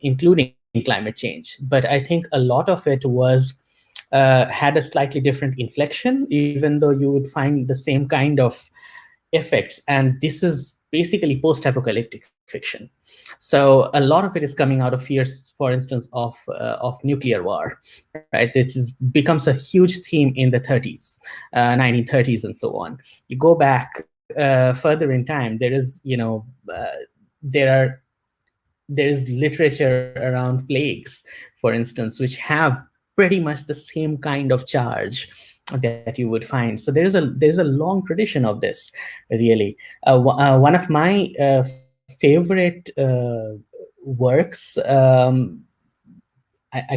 climate change. But I think a lot of it was had a slightly different inflection, even though you would find the same kind of effects. And this is basically post-apocalyptic fiction. So a lot of it is coming out of fears, for instance, of nuclear war, right? It becomes a huge theme in the 30s, 1930s, and so on. You go back further in time, there is literature around plagues, for instance, which have pretty much the same kind of charge that you would find. So there's a long tradition of this, really. One of my favorite works, I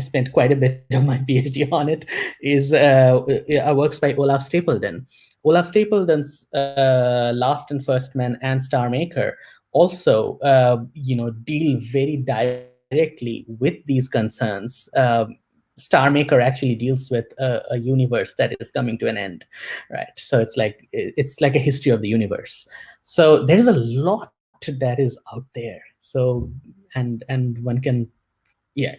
spent quite a bit of my PhD on it, is works by Olaf Stapledon. Olaf Stapledon's Last and First Man and Star Maker also deal very directly with these concerns. Star Maker actually deals with a universe that is coming to an end, right? So it's like a history of the universe. So there is a lot that is out there. So and one can, yeah,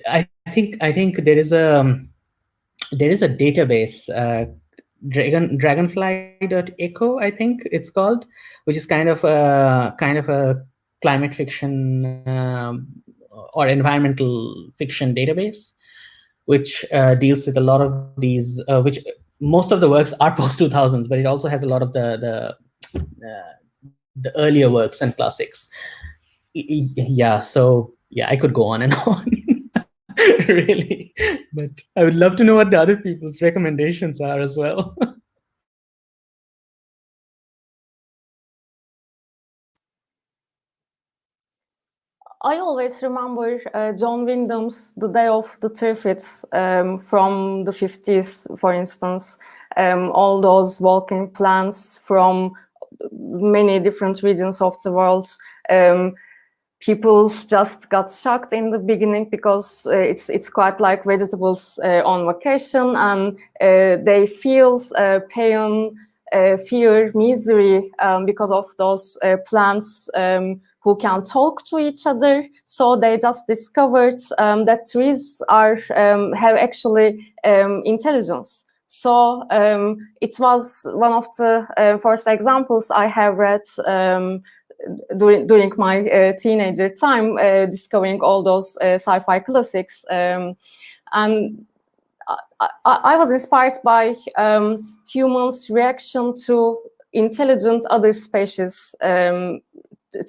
I think there is a database, dragonfly.echo, I think it's called, which is kind of a climate fiction or environmental fiction database, which deals with a lot of these, which most of the works are post 2000s, but it also has a lot of the earlier works and classics. Yeah, so yeah, I could go on and on. Really, but I would love to know what the other people's recommendations are as well. I always remember John Wyndham's The Day of the Triffids from the 50s, for instance. All those volcanic plants from many different regions of the world. People just got shocked in the beginning because it's quite like vegetables on vacation, and they feel pain, fear, misery because of those plants who can talk to each other. So they just discovered that trees have actually intelligence. So it was one of the first examples I have read during my teenager time, discovering all those sci-fi classics. And I was inspired by humans' reaction to intelligent other species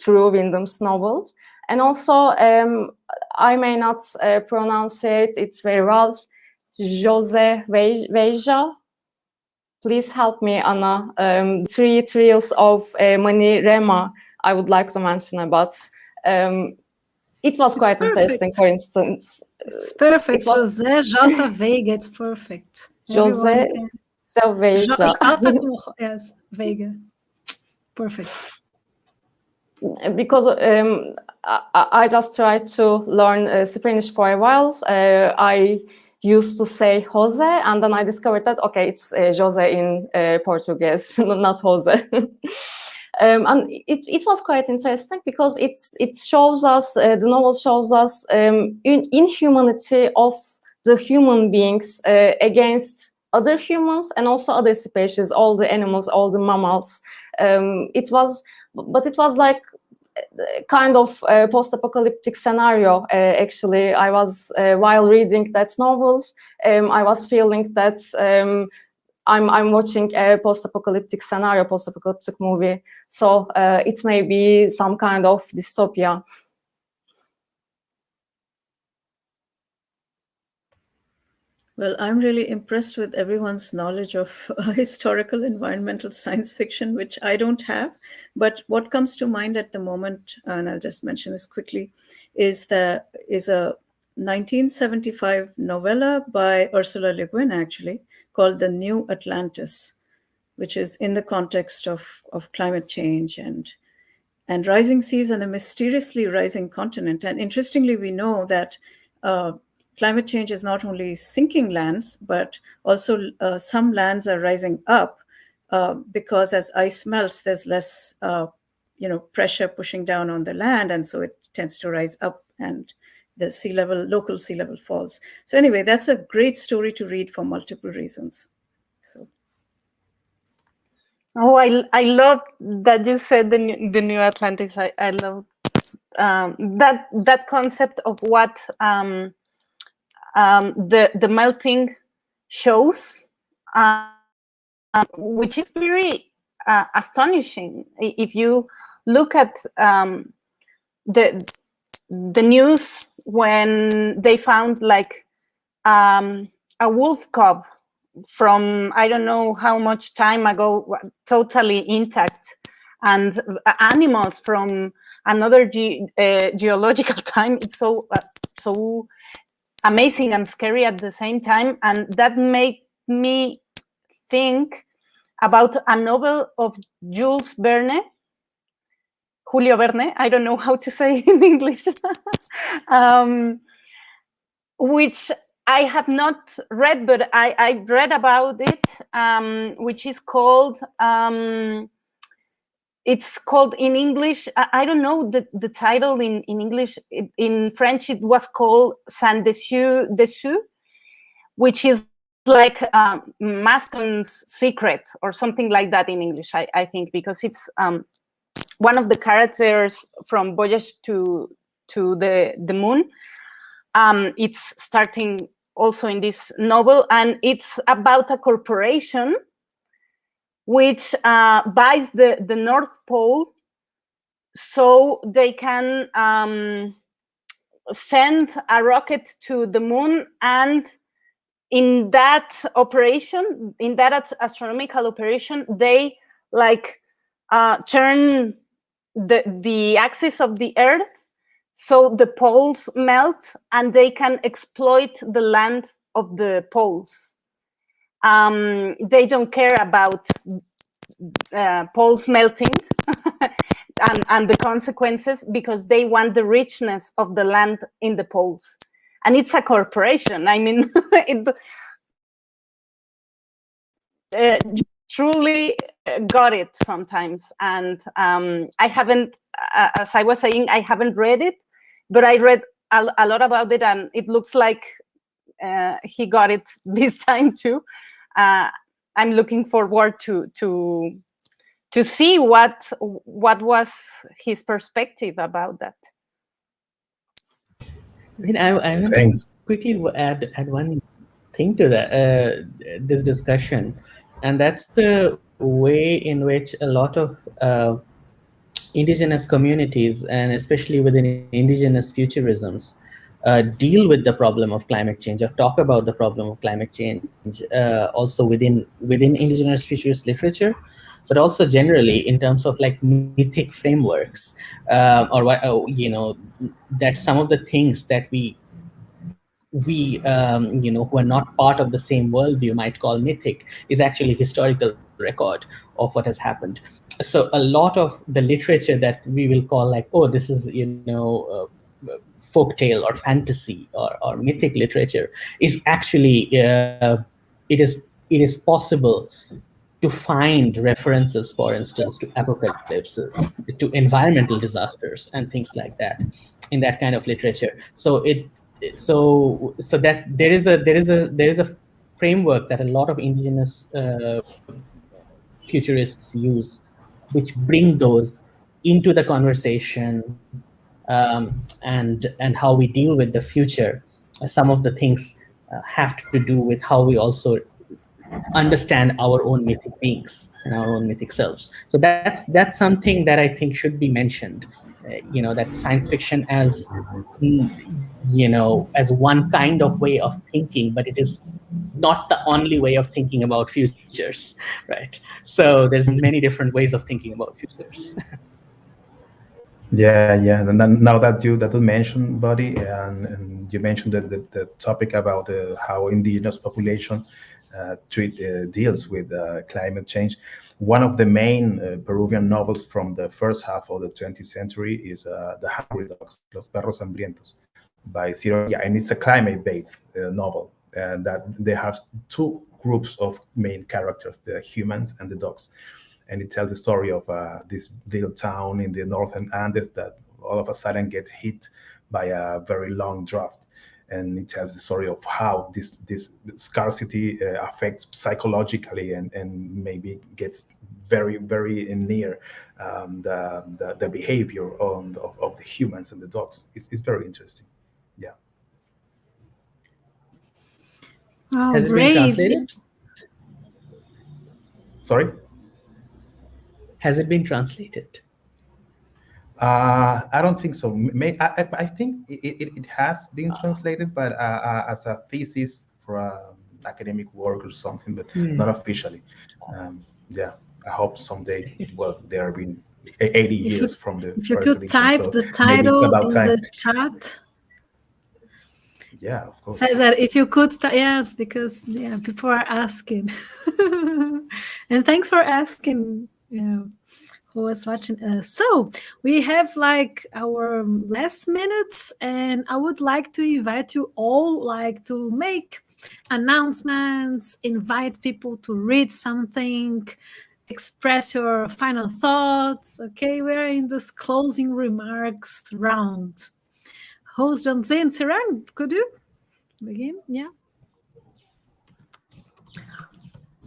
through Wyndham's novel. And also, I may not pronounce it very well, José Veja. Please help me, Anna. 3 Trials of Mani Rema, I would like to mention about. It was quite interesting, for instance. It's perfect. It was José J. Veiga. It's perfect. José J. Yes, Veiga. Perfect. Because I just tried to learn Spanish for a while. I used to say Jose, and then I discovered that, okay, it's Jose in Portuguese, not Jose. And it was quite interesting because it shows us, the novel shows us inhumanity of the human beings against other humans and also other species, all the animals, all the mammals. It was like kind of post-apocalyptic scenario. Actually, I was while reading that novel, I was feeling that I'm watching a post-apocalyptic scenario, post-apocalyptic movie. So it may be some kind of dystopia. Well, I'm really impressed with everyone's knowledge of historical environmental science fiction, which I don't have. But what comes to mind at the moment, and I'll just mention this quickly, is a 1975 novella by Ursula Le Guin, actually, called The New Atlantis, which is in the context of climate change and rising seas and a mysteriously rising continent. And interestingly, we know that climate change is not only sinking lands, but also some lands are rising up because as ice melts, there's less pressure pushing down on the land, and so it tends to rise up and the local sea level falls. So anyway, that's a great story to read for multiple reasons. So. Oh, I love that you said the New Atlantis. I love that concept of what the melting shows, which is very astonishing. If you look at the news when they found like a wolf cub from I don't know how much time ago, totally intact, and animals from another geological time. It's so amazing and scary at the same time, and that made me think about a novel of Julio Verne. I don't know how to say in English, which I have not read, but I read about it, which is called, it's called in English, I don't know the title in English. In French, it was called Sans Dessus, which is like Maston's Secret or something like that in English, I think, because it's one of the characters from Voyage to the Moon. It's starting also in this novel, and it's about a corporation which buys the North Pole so they can send a rocket to the moon, and in that operation, in that astronomical operation, they like turn the axis of the Earth so the poles melt and they can exploit the land of the poles. They don't care about poles melting and the consequences, because they want the richness of the land in the poles. And it's a corporation. I mean, it truly got it sometimes. And I haven't, as I was saying, I haven't read it, but I read a lot about it, and it looks like he got it this time too. I'm looking forward to see what was his perspective about that. I want to quickly add one thing to that this discussion, and that's the way in which a lot of indigenous communities, and especially within indigenous futurisms, deal with the problem of climate change or talk about the problem of climate change also within indigenous futurist literature, but also generally in terms of like mythic frameworks, or what that some of the things that we who are not part of the same worldview might call mythic is actually historical record of what has happened. So a lot of the literature that we will call like, oh, this is folktale or fantasy or mythic literature is actually it is possible to find references, for instance, to apocalypses, to environmental disasters and things like that in that kind of literature. So that there is a framework that a lot of indigenous futurists use, which bring those into the conversation, and how we deal with the future. Some of the things have to do with how we also understand our own mythic beings and our own mythic selves. So that's something that I think should be mentioned. That science fiction as as one kind of way of thinking, but it is not the only way of thinking about futures, right? So there's many different ways of thinking about futures. Yeah. And then now that you mentioned, Buddy, and you mentioned the topic about how indigenous population deals with climate change. One of the main Peruvian novels from the first half of the 20th century is The Hungry Dogs, Los Perros Hambrientos, by Seran, and it's a climate-based novel, and that they have two groups of main characters, the humans and the dogs. And it tells the story of this little town in the northern Andes that all of a sudden get hit by a very long drought. And it tells the story of how this scarcity affects psychologically and maybe gets very, very near the behavior of the humans and the dogs. It's very interesting. Yeah. Oh, Has it great. been translated? Sorry? Has it been translated? I don't think so. I think it has been translated, but as a thesis for academic work or something, but not officially. Yeah, I hope someday. Well, there have been 80 years from the If you first could edition, type so the maybe it's title about in time. the chat. Yeah, of course. César, if you could, yes, because people are asking. And thanks for asking. Who was watching us. So we have like our last minutes, and I would like to invite you all like to make announcements, invite people to read something, express your final thoughts. Okay, we're in this closing remarks round. Who jumps in? Seran, could you begin? Yeah.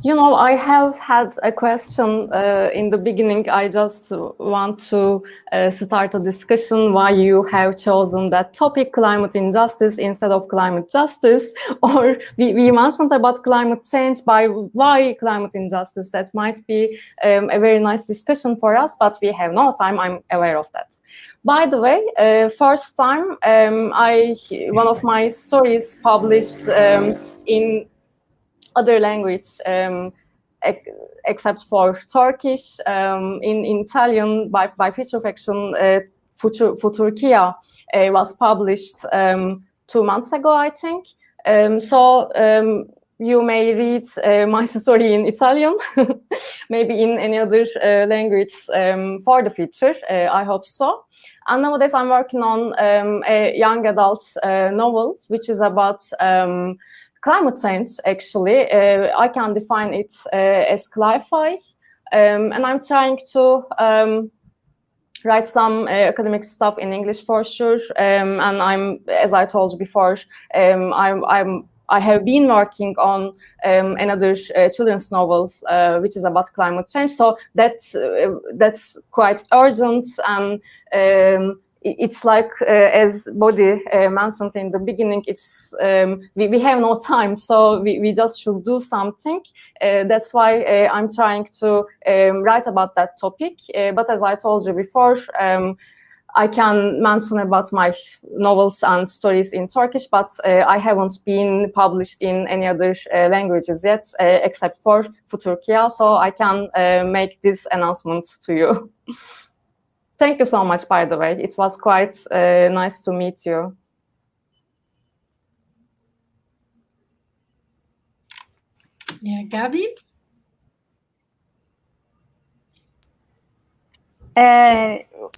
I have had a question in the beginning. I just want to start a discussion why you have chosen that topic, climate injustice, instead of climate justice. Or we mentioned about climate change, why climate injustice. That might be a very nice discussion for us, but we have no time. I'm aware of that. By the way, first time one of my stories published in other language except for Turkish, in Italian by feature fiction, Futurkia was published 2 months ago, I think. So you may read my story in Italian, maybe in any other language for the feature. I hope so. And nowadays I'm working on a young adult novel, which is about climate change, actually. I can define it as cli-fi. And I'm trying to write some academic stuff in English for sure. And I'm, as I told you before, I have been working on another children's novel, which is about climate change. So that's quite urgent, and it's like, as Bodhi mentioned in the beginning, it's we have no time, so we just should do something. That's why I'm trying to write about that topic. But as I told you before, I can mention about my novels and stories in Turkish, but I haven't been published in any other languages yet, except for Futurkia. So I can make this announcement to you. Thank you so much, by the way. It was quite nice to meet you. Yeah, Gabi?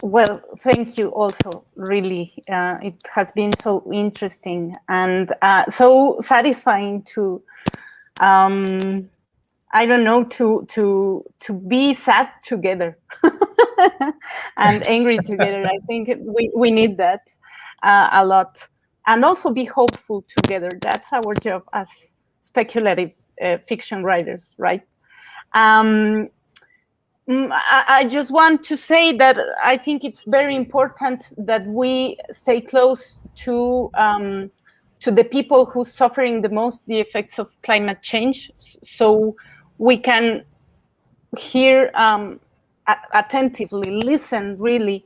Well, thank you also, really. It has been so interesting and so satisfying to, I don't know, to be sad together and angry together. I think we need that a lot. And also be hopeful together. That's our job as speculative fiction writers, right? I just want to say that I think it's very important that we stay close to the people who are suffering the most the effects of climate change, so we can hear attentively, listen really,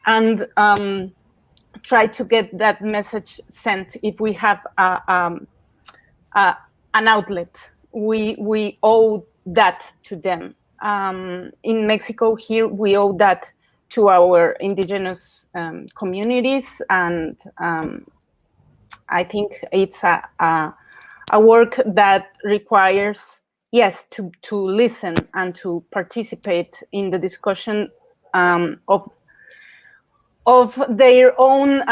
and try to get that message sent. If we have an outlet, we owe that to them. In Mexico, here we owe that to our indigenous communities, and I think it's a work that requires, yes, to listen and to participate in the discussion of their own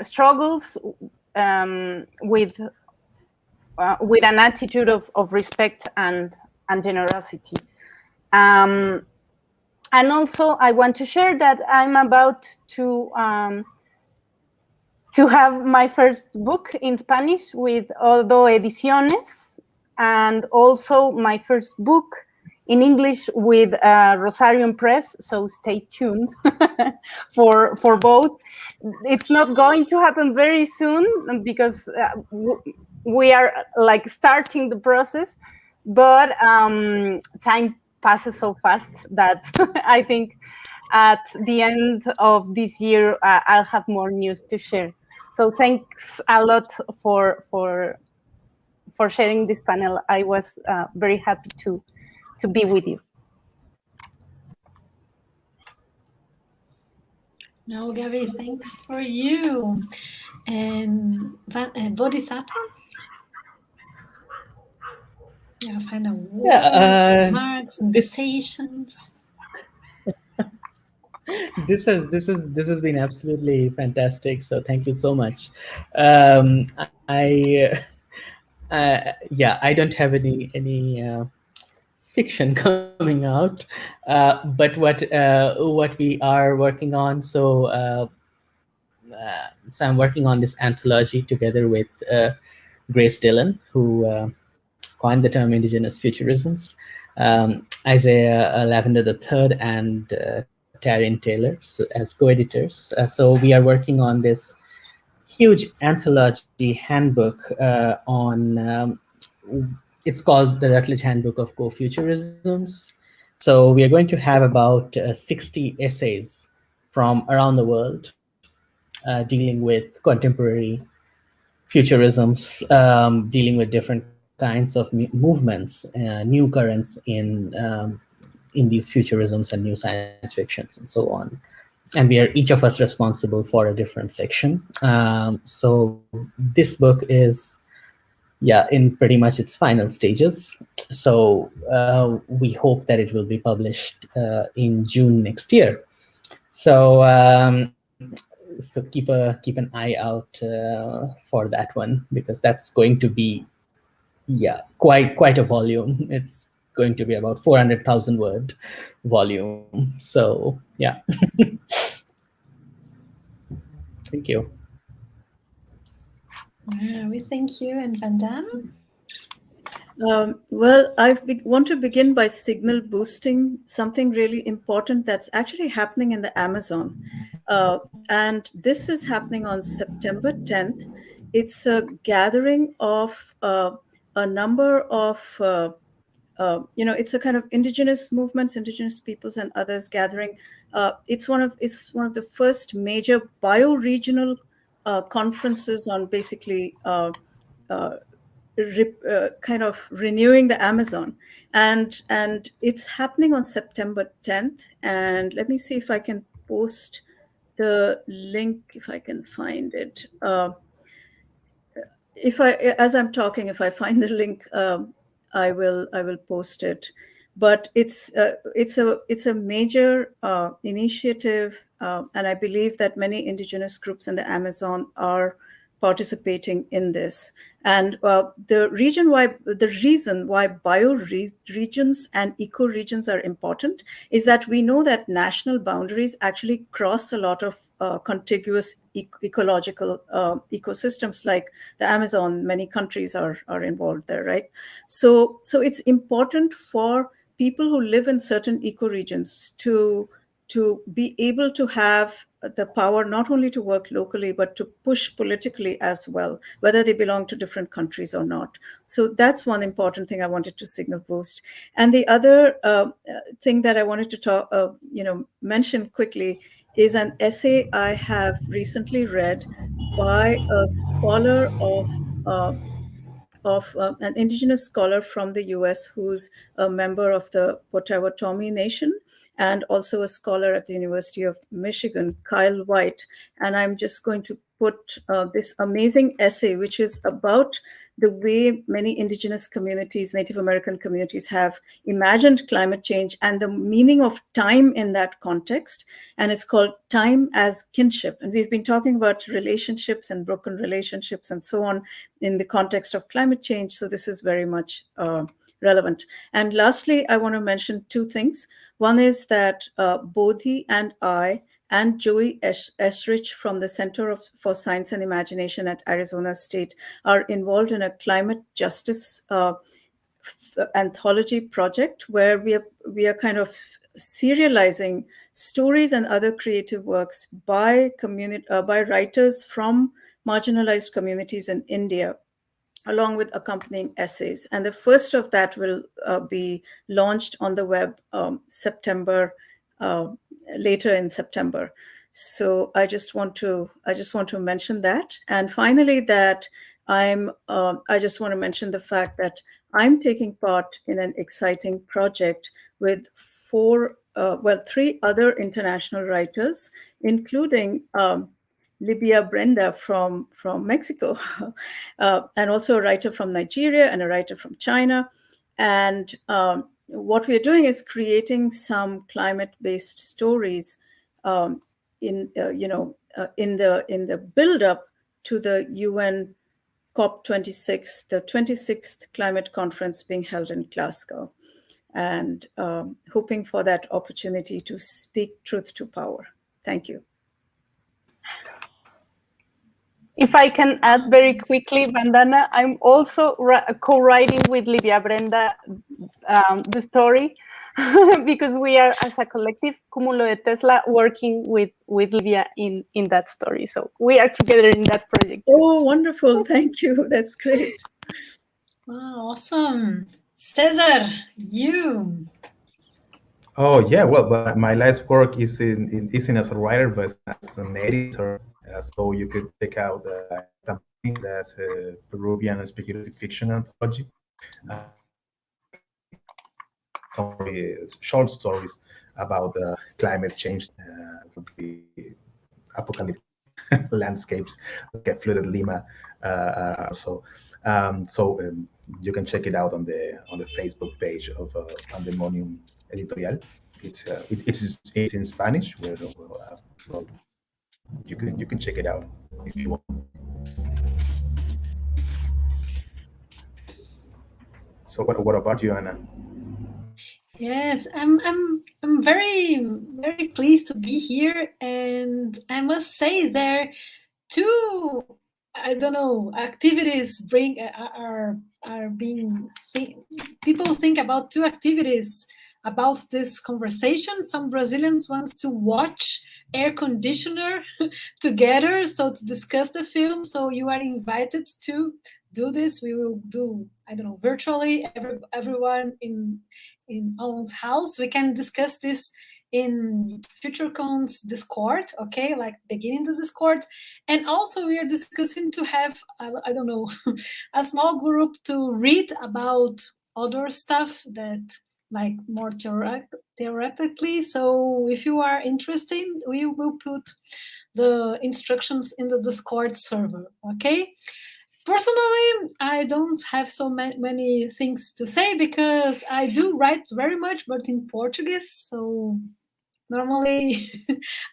struggles with an attitude of respect and generosity. And also I want to share that I'm about to have my first book in Spanish with Odo Ediciones, and also my first book in English with Rosarium Press, so stay tuned for both. It's not going to happen very soon because we are like starting the process, but time passes so fast that I think at the end of this year I'll have more news to share. So thanks a lot for sharing this panel. I was very happy to be with you. No, Gabi, thanks for you. And Bodhisattva? Yeah, final words, remarks, invitations. This has been absolutely fantastic. So thank you so much. I don't have any fiction coming out, but what we are working on. So I'm working on this anthology together with Grace Dillon, who coined the term indigenous futurisms, Isaiah Lavender III, and Taryn Taylor as co-editors. So we are working on this huge anthology handbook on. It's called the Rutledge Handbook of Co-Futurisms. So we are going to have about 60 essays from around the world dealing with contemporary futurisms, dealing with different kinds of movements, new currents in these futurisms and new science fictions and so on. And we are each of us responsible for a different section. So this book is, in pretty much its final stages. So we hope that it will be published in June next year. So so keep an eye out for that one, because that's going to be quite a volume. It's going to be about 400,000 word volume. So yeah. Thank you. We thank you. And Vandana? Well, I want to begin by signal boosting something really important that's actually happening in the Amazon. And this is happening on September 10th. It's a gathering of a number of it's a kind of indigenous movements, indigenous peoples and others gathering. It's one of the first major bioregional conferences on basically kind of renewing the Amazon, and it's happening on September 10th. And let me see if I can post the link, if I can find it. As I'm talking, if I find the link, I will post it. But it's a major initiative, and I believe that many indigenous groups in the Amazon are participating in this. And the reason why bioregions and ecoregions are important is that we know that national boundaries actually cross a lot of contiguous ecological ecosystems, like the Amazon. Many countries are involved there, right? So it's important for people who live in certain ecoregions to be able to have the power not only to work locally, but to push politically as well, whether they belong to different countries or not. So that's one important thing I wanted to signal boost. And the other thing that I wanted to mention quickly is an essay I have recently read by a scholar of an indigenous scholar from the US who's a member of the Potawatomi Nation, and also a scholar at the University of Michigan, Kyle White. And I'm just going to put this amazing essay, which is about the way many indigenous communities, Native American communities, have imagined climate change and the meaning of time in that context. And it's called Time as Kinship. And we've been talking about relationships and broken relationships and so on in the context of climate change. So this is very much relevant. And lastly, I want to mention two things. One is that Bodhi and I and Joey Esrich from the Center for Science and Imagination at Arizona State are involved in a climate justice anthology project where we are kind of serializing stories and other creative works by writers from marginalized communities in India, along with accompanying essays. And the first of that will be launched on the web later in September. So I just want to mention that. And finally, that I just want to mention the fact that I'm taking part in an exciting project with three other international writers, including Libya Brenda from Mexico, and also a writer from Nigeria and a writer from China. And what we're doing is creating some climate-based stories in the build-up to the UN COP26, the 26th climate conference being held in Glasgow, and hoping for that opportunity to speak truth to power. Thank you. If I can add very quickly, Vandana, I'm also co-writing with Livia Brenda the story because we are, as a collective, Cúmulo de Tesla, working with Livia in that story. So we are together in that project. Oh, wonderful. Thank you. That's great. Wow, awesome. César, you. Oh yeah, well, my life's work isn't as a writer, but as an editor. So you could check out that's a Peruvian speculative fiction anthology. Short stories about climate change, the apocalyptic landscapes, like flooded Lima. You can check it out on the Facebook page of Pandemonium Editorial. It's in Spanish. Well, you can check it out if you want. So what about you, Anna? Yes, I'm very, very pleased to be here, and I must say there two, I don't know, activities are being people think about two activities about this conversation. Some Brazilians want to watch Air Conditioner together, so to discuss the film. So you are invited to do this, we will do, I don't know, virtually, everyone in one's house. We can discuss this in FutureCon's Discord, okay, like beginning the Discord. And also we are discussing to have, I don't know, a small group to read about other stuff that like more theoretically. So if you are interested, we will put the instructions in the Discord server, okay? Personally, I don't have so many things to say because I do write very much, but in Portuguese. So normally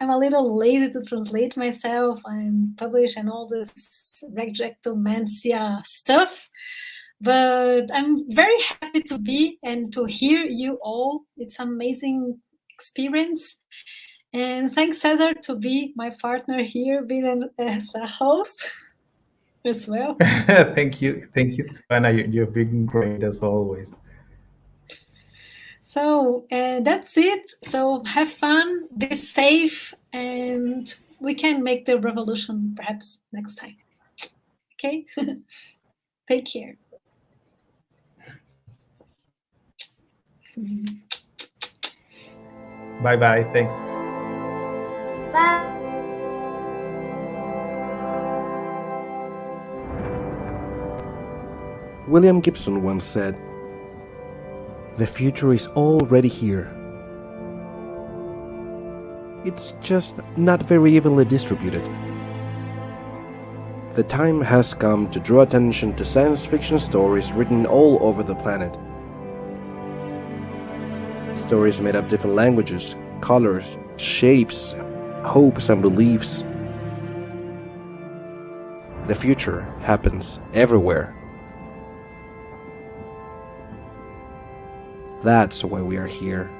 I'm a little lazy to translate myself and publish and all this rejectomancia stuff. But I'm very happy to be and to hear you all. It's an amazing experience. And thanks, César, to be my partner here, being as a host as well. Thank you, Anna. You've been great as always. So that's it. So have fun, be safe, and we can make the revolution perhaps next time. Okay? Take care. Bye-bye. Thanks. Bye. William Gibson once said, "The future is already here. It's just not very evenly distributed." The time has come to draw attention to science fiction stories written all over the planet. Stories made of different languages, colors, shapes, hopes, and beliefs. The future happens everywhere. That's why we are here.